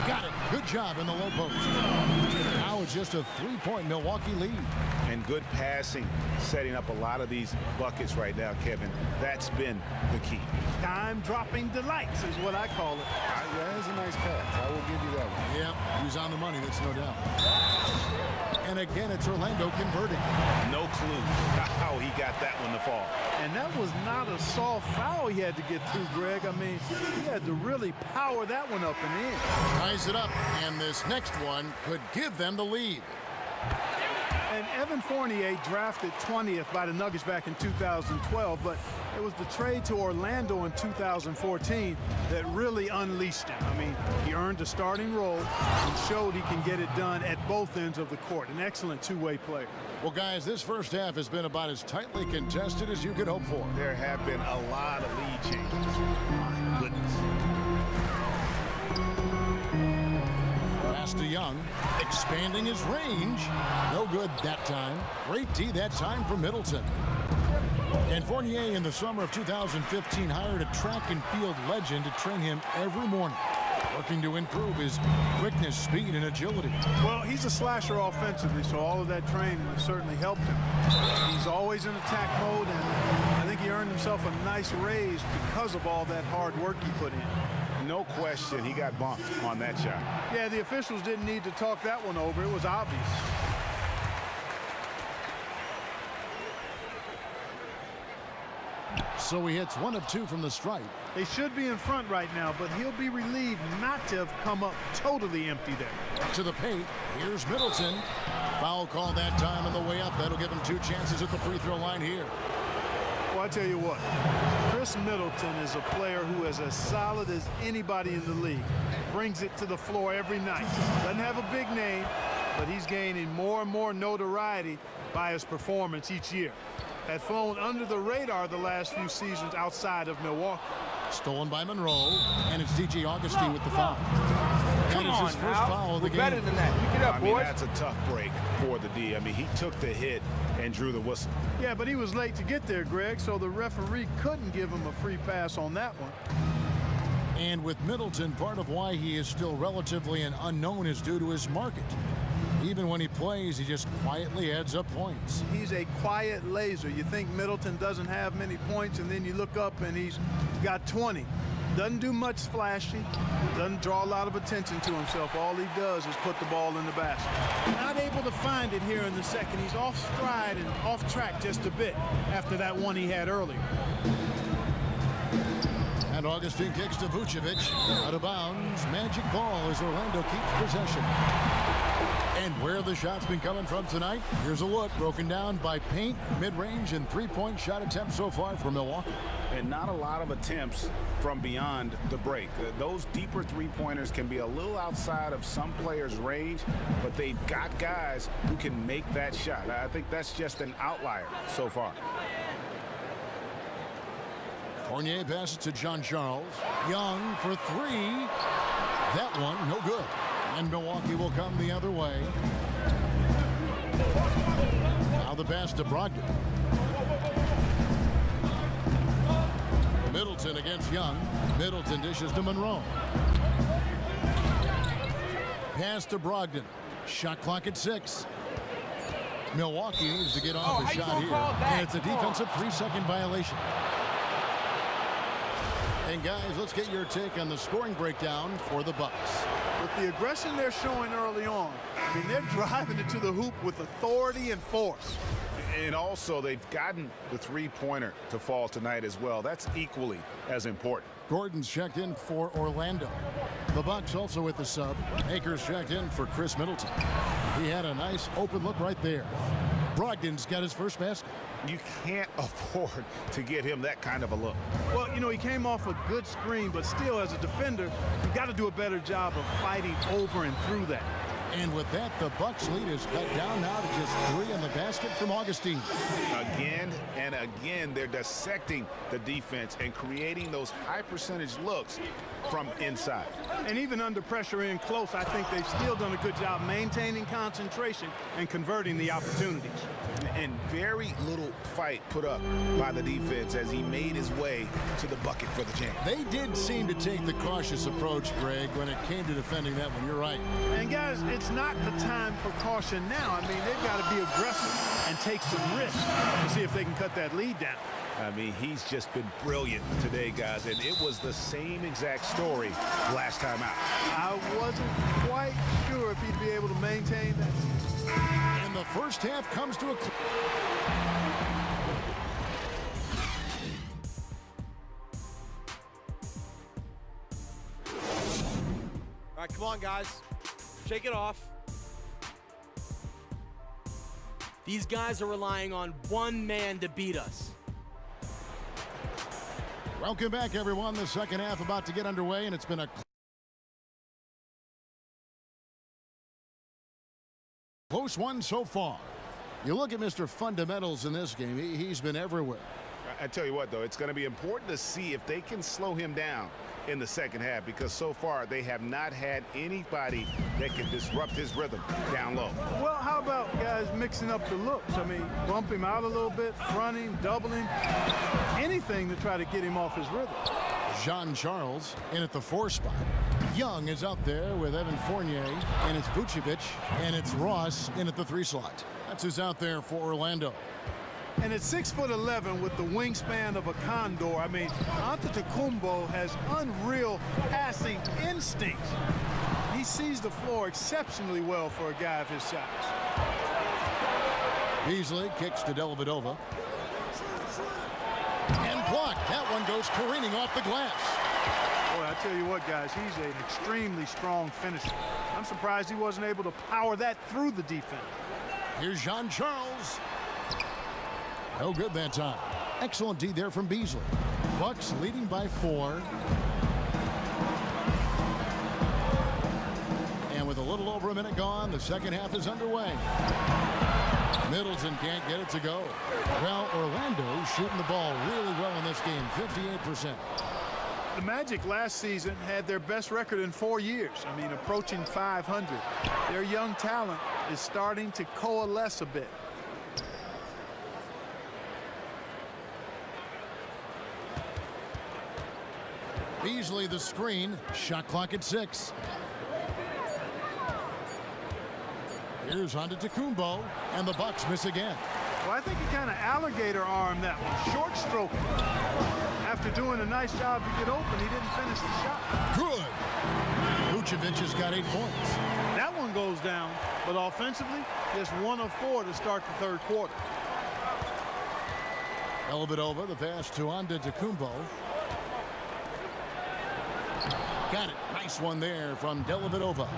Got it. Good job in the low post. Now it's just a 3-point Milwaukee lead. And good passing, setting up a lot of these buckets right now, Kevin. That's been the key. Time-dropping delights is what I call it. That is a nice pass. I will give you that one. Yeah, he's on the money, that's no doubt. And again, it's Orlando converting. No clue how he got that one to fall. And that was not a soft foul he had to get through, Greg. I mean, he had to really power that one up and in. Ties it up, and this next one could give them the lead. And Evan Fournier drafted 20th by the Nuggets back in 2012, but it was the trade to Orlando in 2014 that really unleashed him. I mean, he earned a starting role and showed he can get it done at both ends of the court. An excellent two-way player. Well, guys, this first half has been about as tightly contested as you could hope for. There have been a lot of lead changes. My goodness. Pass to Young, expanding his range. No good that time. Great D that time for Middleton. And Fournier in the summer of 2015 hired a track and field legend to train him every morning, working to improve his quickness, speed, and agility. Well, he's a slasher offensively, so all of that training has certainly helped him. He's always in attack mode, and I think he earned himself a nice raise because of all that hard work he put in. No question, he got bumped on that shot. Yeah, the officials didn't need to talk that one over. It was obvious. So he hits 1 of 2 from the stripe. They should be in front right now, but he'll be relieved not to have come up totally empty there. To the paint, here's Middleton. Foul call that time on the way up. That'll give him 2 chances at the free throw line here. Well, I tell you what, Chris Middleton is a player who is as solid as anybody in the league. Brings it to the floor every night. Doesn't have a big name, but he's gaining more and more notoriety by his performance each year. Had flown under the radar the last few seasons outside of Milwaukee. Stolen by Monroe, and it's DJ Augustine with the foul. Come on, his first foul of the game. Better than that. Pick it up, I mean, boys. that's a tough break for the D. I mean, he took the hit and drew the whistle. Yeah, but he was late to get there, Greg, so the referee couldn't give him a free pass on that one. And with Middleton, part of why he is still relatively an unknown is due to his market. Even when he plays, he just quietly adds up points. He's a quiet laser. You think Middleton doesn't have many points, and then you look up and he's got 20. Doesn't do much flashy. Doesn't draw a lot of attention to himself. All he does is put the ball in the basket. Not able to find it here in the second. He's off stride and off track just a bit after that one he had earlier. And Augustine kicks to Vucevic. Out of bounds. Magic ball as Orlando keeps possession. And where the shot's been coming from tonight, here's a look broken down by paint, mid-range, and three-point shot attempts so far for Milwaukee. And not a lot of attempts from beyond the break. Those deeper three-pointers can be a little outside of some players' range, but they've got guys who can make that shot. I think that's just an outlier so far. Fournier passes to John Charles. Young for three. That one, no good. And Milwaukee will come the other way. Now the pass to Brogdon. Middleton against Young. Middleton dishes to Monroe. Pass to Brogdon. Shot clock at 6. Milwaukee needs to get off a shot here. And it's a defensive 3-second violation. And guys, let's get your take on the scoring breakdown for the Bucks. With the aggression they're showing early on, I mean, they're driving it to the hoop with authority and force. And also, they've gotten the three-pointer to fall tonight as well. That's equally as important. Gordon's checked in for Orlando. The Bucks also with the sub. Akers checked in for Chris Middleton. He had a nice open look right there. Brogdon's got his first basket. You can't afford to give him that kind of a look. Well, you know, he came off a good screen, but still, as a defender, you've got to do a better job of fighting over and through that. And with that, the Bucks lead is cut down now to just 3 in the basket from Augustine. Again and again, they're dissecting the defense and creating those high percentage looks from inside. And even under pressure in close, I think they've still done a good job maintaining concentration and converting the opportunities. And very little fight put up by the defense as he made his way to the bucket for the jam. They did seem to take the cautious approach, Greg, when it came to defending that one. You're right. And guys, it's not the time for caution now. I mean, they've got to be aggressive and take some risks to see if they can cut that lead down. I mean, he's just been brilliant today, guys, and it was the same exact story last time out. I wasn't quite sure if he'd be able to maintain that. And the first half comes to a close. All right, come on, guys. Shake it off. These guys are relying on one man to beat us. Welcome back, everyone. The second half about to get underway, and it's been a close one so far. You look at Mr. Fundamentals in this game, he's been everywhere. I tell you what, though, it's going to be important to see if they can slow him down in the second half, because so far they have not had anybody that can disrupt his rhythm down low. Well, how about guys mixing up the looks? I mean, bump him out a little bit, fronting, doubling, anything to try to get him off his rhythm. Jean Charles in at the 4 spot. Young is out there with Evan Fournier, and it's Vucevic, and it's Ross in at the 3 slot. That's who's out there for Orlando. And at 6'11" with the wingspan of a condor, I mean, Antetokounmpo has unreal passing instincts. He sees the floor exceptionally well for a guy of his size. Beasley kicks to Dellavedova. And blocked. That one goes careening off the glass. Boy, I tell you what, guys, he's an extremely strong finisher. I'm surprised he wasn't able to power that through the defense. Here's Jean Charles. No good that time. Excellent D there from Beasley. Bucks leading by 4. And with a little over a minute gone, the second half is underway. Middleton can't get it to go. Well, Orlando shooting the ball really well in this game, 58%. The Magic last season had their best record in 4 years. I mean, approaching 500. Their young talent is starting to coalesce a bit. Beasley the screen. Shot clock at 6. Here's Antetokounmpo, and the Bucks miss again. Well, I think he kind of alligator armed that one. Short stroke. After doing a nice job to get open, he didn't finish the shot. Good. Vucevic has got 8 points. That one goes down, but offensively, just 1 of 4 to start the third quarter. Dellavedova, the pass to Antetokounmpo. Got it. Nice one there from Dellavedova.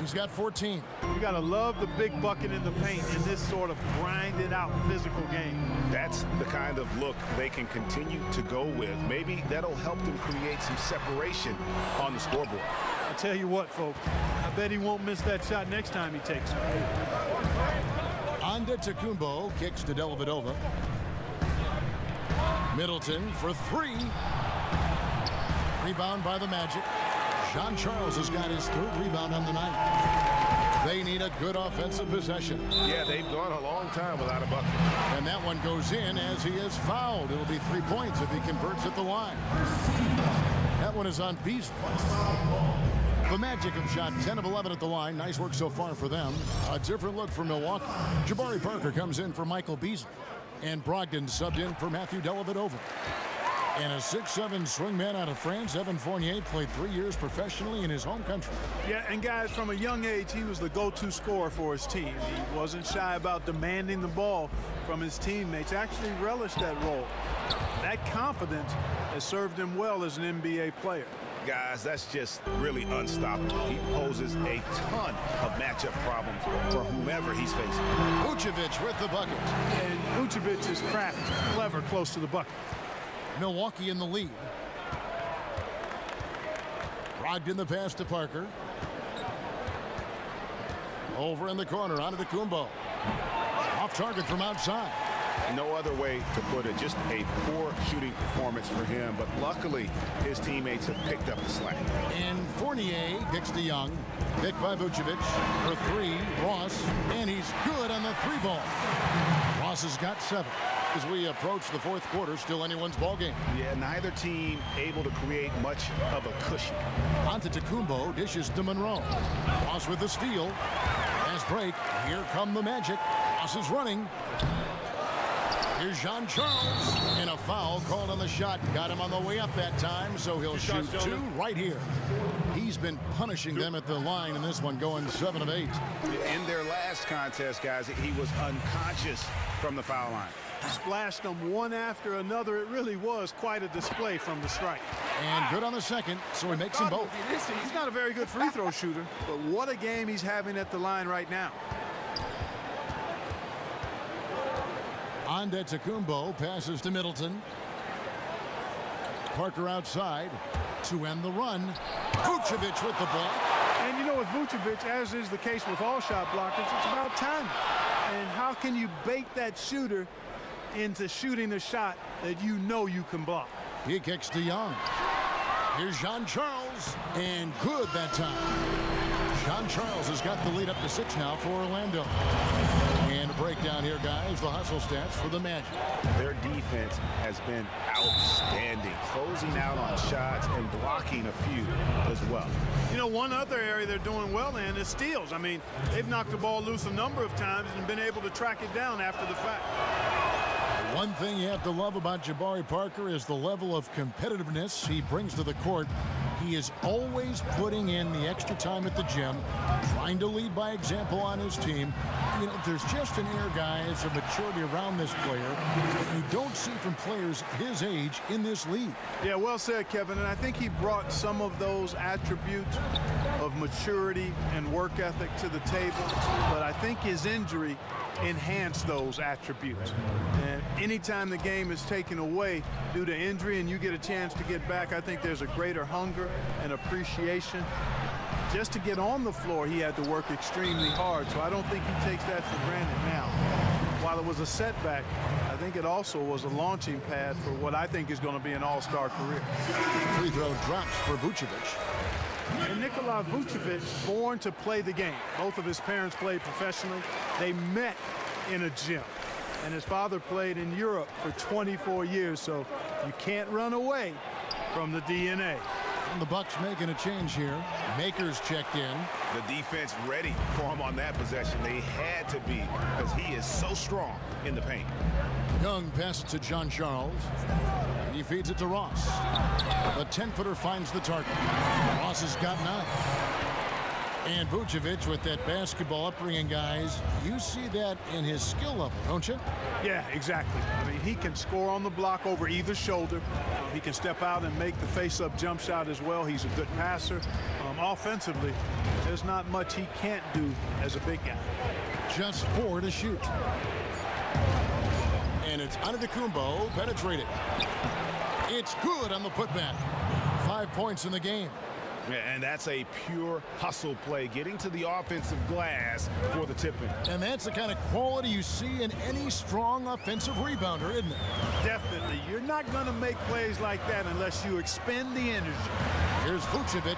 He's got 14. You got to love the big bucket in the paint in this sort of grinded out physical game. That's the kind of look they can continue to go with. Maybe that'll help them create some separation on the scoreboard. I tell you what, folks, I bet he won't miss that shot next time he takes it. Antetokounmpo kicks to Dellavedova. Middleton for three. Rebound by the Magic. John Charles has got his third rebound on the night. They need a good offensive possession. Yeah, they've gone a long time without a bucket. And that one goes in as he is fouled. It'll be 3 points if he converts at the line. That one is on Beasley. The Magic have shot 10 of 11 at the line. Nice work so far for them. A different look for Milwaukee. Jabari Parker comes in for Michael Beasley. And Brogdon subbed in for Matthew Dellavedova. And a 6'7" swingman out of France, Evan Fournier, played 3 years professionally in his home country. Yeah, and guys, from a young age, he was the go-to scorer for his team. He wasn't shy about demanding the ball from his teammates, actually relished that role. That confidence has served him well as an NBA player. Guys, that's just really unstoppable. He poses a ton of matchup problems for whomever he's facing. Vucevic with the bucket. And Vucevic is crafty, clever, close to the bucket. Milwaukee in the lead. Brogdon the pass to Parker. Over in the corner, onto Kumbo. Off target from outside. No other way to put it, just a poor shooting performance for him, but luckily his teammates have picked up the slack. And Fournier kicks to Young. Picked by Vucevic for three. Ross, and he's good on the three ball. Ross has got 7. As we approach the fourth quarter, still anyone's ball game. Yeah, neither team able to create much of a cushion. Onto Kumbo, dishes to Monroe. Ross with the steal. Fast break. Here come the Magic. Ross is running. Here's Jean Charles, and a foul called on the shot. Got him on the way up that time, so he'll shoot 2 right here. He's been punishing them at the line in this one, going 7 of 8. In their last contest, guys, he was unconscious from the foul line. Splashed them one after another. It really was quite a display from the strike. And good on the second, so he makes them both. He's not a very good free throw shooter, but what a game he's having at the line right now. Antetokounmpo passes to Middleton. Parker outside to end the run. Vucevic with the block. And you know, with Vucevic, as is the case with all shot blockers, it's about timing. And how can you bait that shooter into shooting a shot that you know you can block? He kicks to Young. Here's Jean Charles, and good that time. Jean Charles has got the lead up to 6 now for Orlando. And a breakdown here, guys. The hustle stats for the Magic. Their defense has been outstanding, closing out on shots and blocking a few as well. You know, one other area they're doing well in is steals. I mean, they've knocked the ball loose a number of times and been able to track it down after the fact. One thing you have to love about Jabari Parker is the level of competitiveness he brings to the court. He is always putting in the extra time at the gym, trying to lead by example on his team. You know, there's just an air, guys, of maturity around this player that you don't see from players his age in this league. Yeah, well said, Kevin. And I think he brought some of those attributes of maturity and work ethic to the table. But I think his injury enhanced those attributes. And anytime the game is taken away due to injury and you get a chance to get back, I think there's a greater hunger and appreciation. Just to get on the floor, he had to work extremely hard, so I don't think he takes that for granted now. While it was a setback, I think it also was a launching pad for what I think is going to be an all-star career. Free throw drops for Vucevic. And Nikola Vucevic, born to play the game. Both of his parents played professionally. They met in a gym. And his father played in Europe for 24 years, so you can't run away from the DNA. And the Bucks making a change here. Makers checked in. The defense ready for him on that possession. They had to be, because he is so strong in the paint. Young pass to John Charles. He feeds it to Ross. The 10-footer finds the target. Ross has got 9. And Vucevic with that basketball upbringing, guys. You see that in his skill level, don't you? Yeah, exactly. I mean, he can score on the block over either shoulder. He can step out and make the face-up jump shot as well. He's a good passer. Offensively, there's not much he can't do as a big guy. Just 4 to shoot. And it's Antetokounmpo penetrated. It's good on the putback. 5 points in the game. And that's a pure hustle play, getting to the offensive glass for the tip-in. And that's the kind of quality you see in any strong offensive rebounder, isn't it? Definitely. You're not going to make plays like that unless you expend the energy. Here's Vucevic.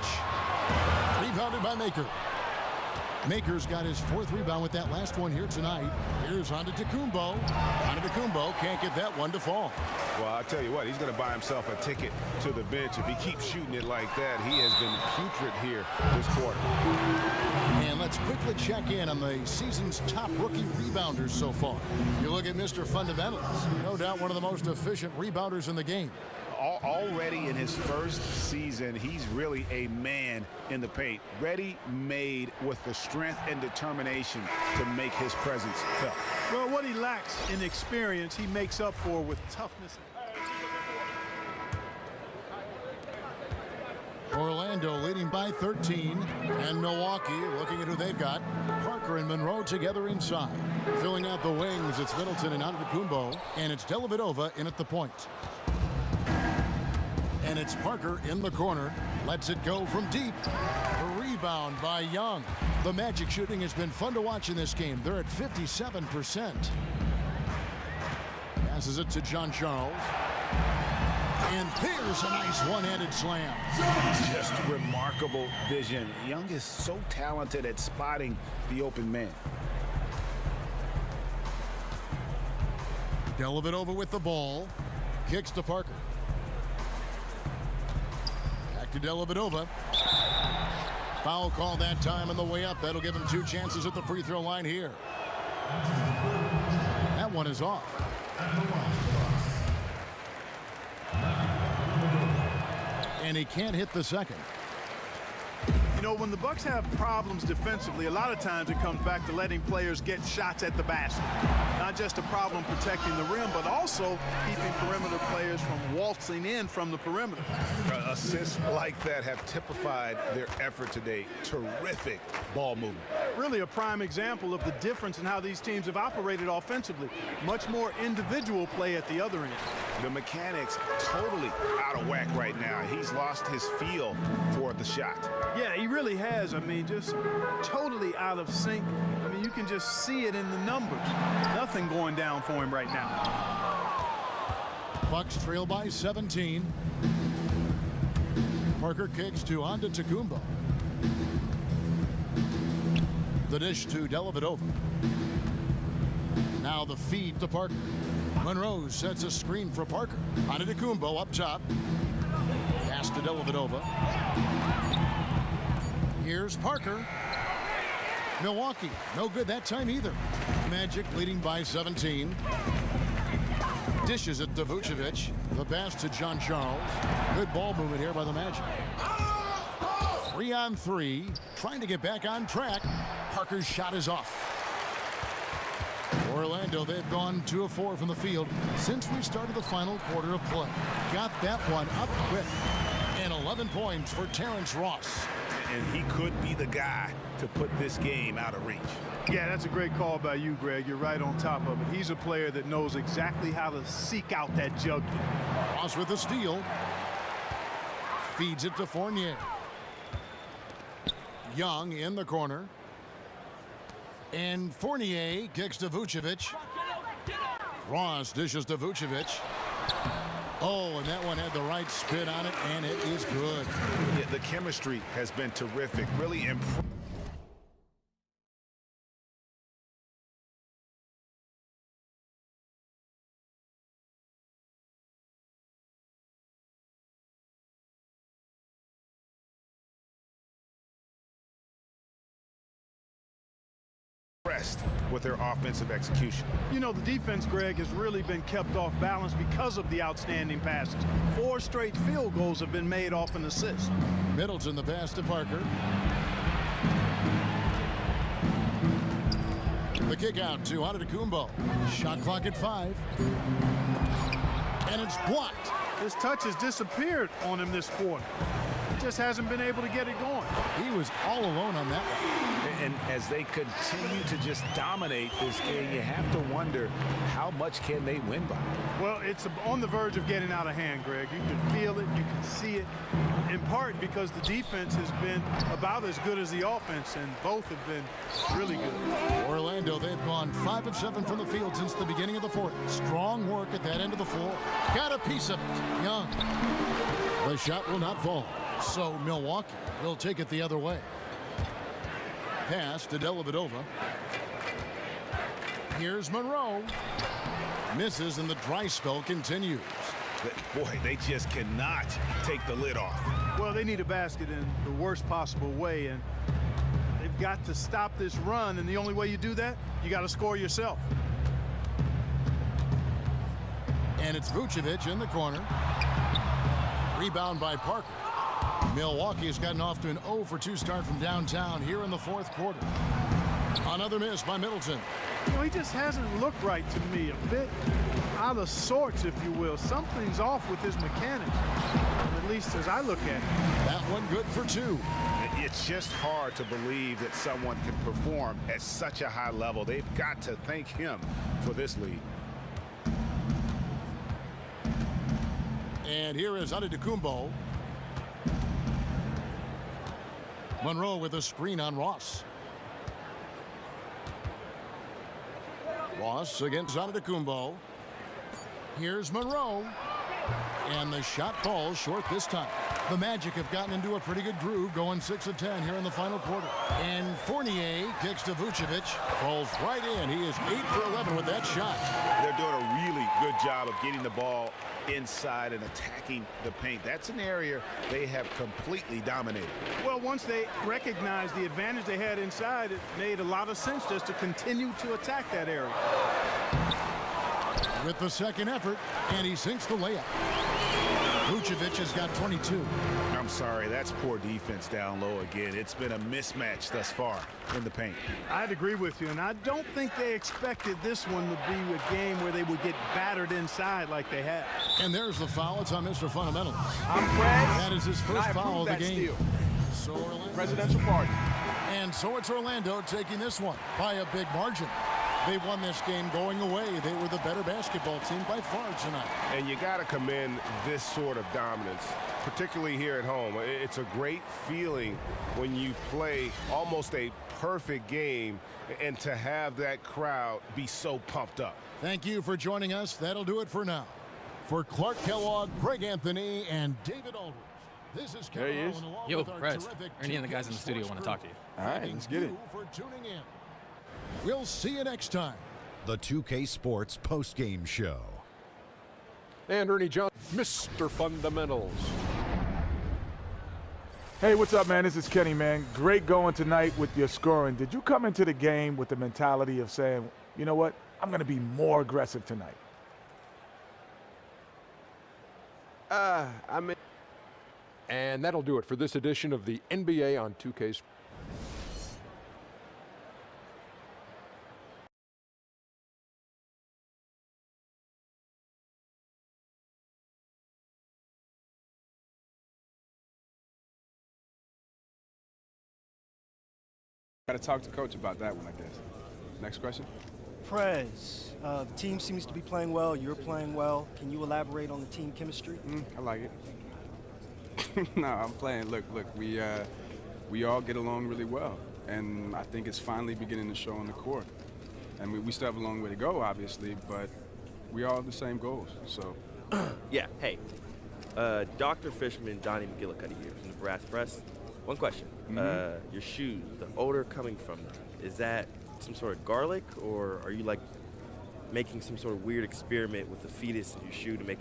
Rebounded by Maker. Maker's got his 4th rebound with that last one here tonight. Here's Antetokounmpo. Antetokounmpo can't get that one to fall. Well, I'll tell you what, he's going to buy himself a ticket to the bench. If he keeps shooting it like that, he has been putrid here this quarter. And let's quickly check in on the season's top rookie rebounders so far. You look at Mr. Fundamentals, no doubt one of the most efficient rebounders in the game. Already in his first season, he's really a man in the paint, ready-made with the strength and determination to make his presence felt. Well, what he lacks in experience, he makes up for with toughness. Orlando leading by 13, and Milwaukee looking at who they've got. Parker and Monroe together inside. Filling out the wings, it's Middleton and Antetokounmpo, and it's Dellavedova in at the point. And it's Parker in the corner. Lets it go from deep. A rebound by Young. The Magic shooting has been fun to watch in this game. They're at 57%. Passes it to John Charles. And there's a nice one-handed slam. Just remarkable vision. Young is so talented at spotting the open man. Dellavedova with the ball. Kicks to Parker. To Dellavedova. Foul call that time on the way up. That'll give him 2 chances at the free throw line here. That one is off. And he can't hit the second. You know, when the Bucks have problems defensively, a lot of times it comes back to letting players get shots at the basket. Not just a problem protecting the rim, but also keeping perimeter players from waltzing in from the perimeter. Assists like that have typified their effort today. Terrific ball movement. Really a prime example of the difference in how these teams have operated offensively. Much more individual play at the other end. The mechanics totally out of whack right now. He's lost his feel for the shot. Yeah, he really has. I mean, just totally out of sync. I mean, you can just see it in the numbers. Nothing going down for him right now. Bucks trail by 17. Parker kicks to Antetokounmpo. The dish to Dellavedova. Now the feed to Parker. Monroe sets a screen for Parker. Antetokounmpo up top. Pass to Dellavedova. Here's Parker. Milwaukee, no good that time either. Magic leading by 17. Dishes it to Vucevic. The pass to John Charles. Good ball movement here by the Magic. 3-on-3. Trying to get back on track. Parker's shot is off. Orlando, they've gone 2 of 4 from the field since we started the final quarter of play. Got that one up quick. And 11 points for Terrence Ross. And he could be the guy to put this game out of reach. Yeah, that's a great call by you, Greg. You're right on top of it. He's a player that knows exactly how to seek out that jugular. Ross with a steal. Feeds it to Fournier. Young in the corner. And Fournier kicks to Vucevic. Ross dishes to Vucevic. Oh, and that one had the right spin on it, and it is good. Yeah, the chemistry has been terrific. Really impressive. With their offensive execution. You know, the defense, Greg, has really been kept off balance because of the outstanding passes. 4 straight field goals have been made off an assist. Middleton the pass to Parker. The kick out to Antetokounmpo. Shot clock at 5. And it's blocked. His touch has disappeared on him this quarter. just hasn't been able to get it going. He was all alone on that one. And as they continue to just dominate this game, you have to wonder how much can they win by. Well, it's on the verge of getting out of hand, Greg. You can feel it, you can see it, in part because the defense has been about as good as the offense, and both have been really good. Orlando, they've gone 5 of 7 from the field since the beginning of the fourth. Strong work at that end of the floor. Got a piece of it. Young. The shot will not fall. So Milwaukee will take it the other way. Pass to Dellavedova. Here's Monroe. Misses, and the dry spell continues. Boy, they just cannot take the lid off. Well, they need a basket in the worst possible way, and they've got to stop this run, and the only way you do that, you got to score yourself. And it's Vucevic in the corner. Rebound by Parker. Milwaukee has gotten off to an 0 for 2 start from downtown here in the fourth quarter. Another miss by Middleton. You know, he just hasn't looked right to me. A bit out of sorts, if you will. Something's off with his mechanics, at least as I look at it. That one good for 2. It's just hard to believe that someone can perform at such a high level. They've got to thank him for this lead. And here is Antetokounmpo. Monroe with a screen on Ross. Ross against Antetokounmpo. Here's Monroe. And the shot falls short this time. The Magic have gotten into a pretty good groove, going 6 of 10 here in the final quarter. And Fournier kicks to Vucevic. Falls right in. He is 8 for 11 with that shot. They're doing a really good job of getting the ball inside and attacking the paint. That's an area they have completely dominated. Well, once they recognized the advantage they had inside, it made a lot of sense just to continue to attack that area. With the second effort, and he sinks the layup. Vucevic has got 22. I'm sorry, that's poor defense down low again. It's been a mismatch thus far in the paint. I'd agree with you, and I don't think they expected this one to be a game where they would get battered inside like they have. And there's the foul. It's on Mr. Fundamental. I'm Prez. That is his first foul of the game. Steal. So Orlando. Presidential party. And so it's Orlando taking this one by a big margin. They won this game going away. They were the better basketball team by far tonight. And you got to commend this sort of dominance, particularly here at home. It's a great feeling when you play almost a perfect game and to have that crowd be so pumped up. Thank you for joining us. That'll do it for now. For Clark Kellogg, Greg Anthony, and David Aldridge, this is there he is. Yo, Prez, Ernie and the guys in the studio want to talk to you. All right, let's get it. For tuning in. We'll see you next time. The 2K Sports postgame show. And Ernie Johnson, Mr. Fundamentals. Hey, what's up, man? This is Kenny, man. Great going tonight with your scoring. Did you come into the game with the mentality of saying, you know what, I'm going to be more aggressive tonight? And that'll do it for this edition of the NBA on 2K Sports. Got to talk to Coach about that one, I guess. Next question. Prez, the team seems to be playing well. You're playing well. Can you elaborate on the team chemistry? I like it. No, I'm playing. Look, we all get along really well, and I think it's finally beginning to show on the court. And we still have a long way to go, obviously, but we all have the same goals. So. Yeah. Hey, Dr. Fishman, Donnie McGillicuddy here from the Brass Press. One question. Your shoes, the odor coming from them, is that some sort of garlic, or are you like making some sort of weird experiment with the fetus in your shoe to make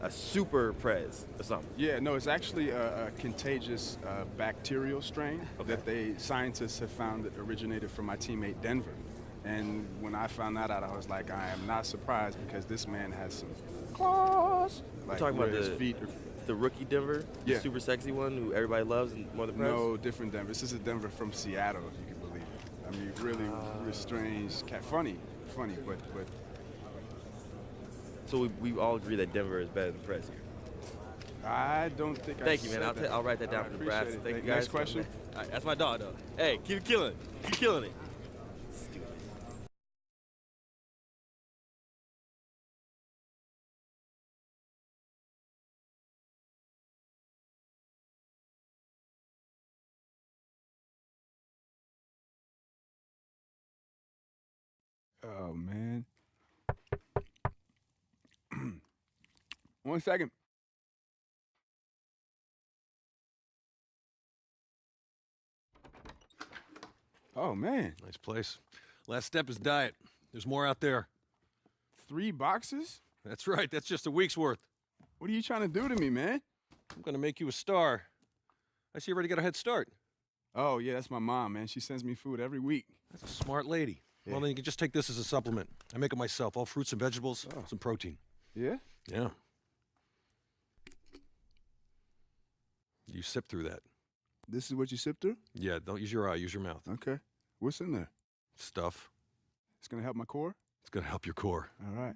a super Prez or something? Yeah, no, it's actually a contagious bacterial strain that scientists have found that originated from my teammate Denver. And when I found that out, I was like, I am not surprised because this man has some claws. Like, You're talking about his feet the rookie Denver, the super sexy one who everybody loves and more than Prez? No, different Denver. This is a Denver from Seattle, if you can believe it. I mean, really strange cat. Funny, but. So we all agree that Denver is better than Prez here. I don't think Thank I you, man. said that. I'll write that down for the brass. Appreciate it. Thank you, guys. Next question. All right, that's my dog, though. Hey, keep killing it. Keep killing it. Stupid. Oh, man. 1 second. Oh, man. Nice place. Last step is diet. There's more out there. 3 boxes? That's right. That's just a week's worth. What are you trying to do to me, man? I'm going to make you a star. I see you already got a head start. Oh, yeah, that's my mom, man. She sends me food every week. That's a smart lady. Yeah. Well, then you can just take this as a supplement. I make it myself. All fruits and vegetables, some protein. Yeah? Yeah. You sip through that. This is what you sip through? Yeah, don't use your eye. Use your mouth. Okay. What's in there? Stuff. It's going to help my core? It's going to help your core. All right.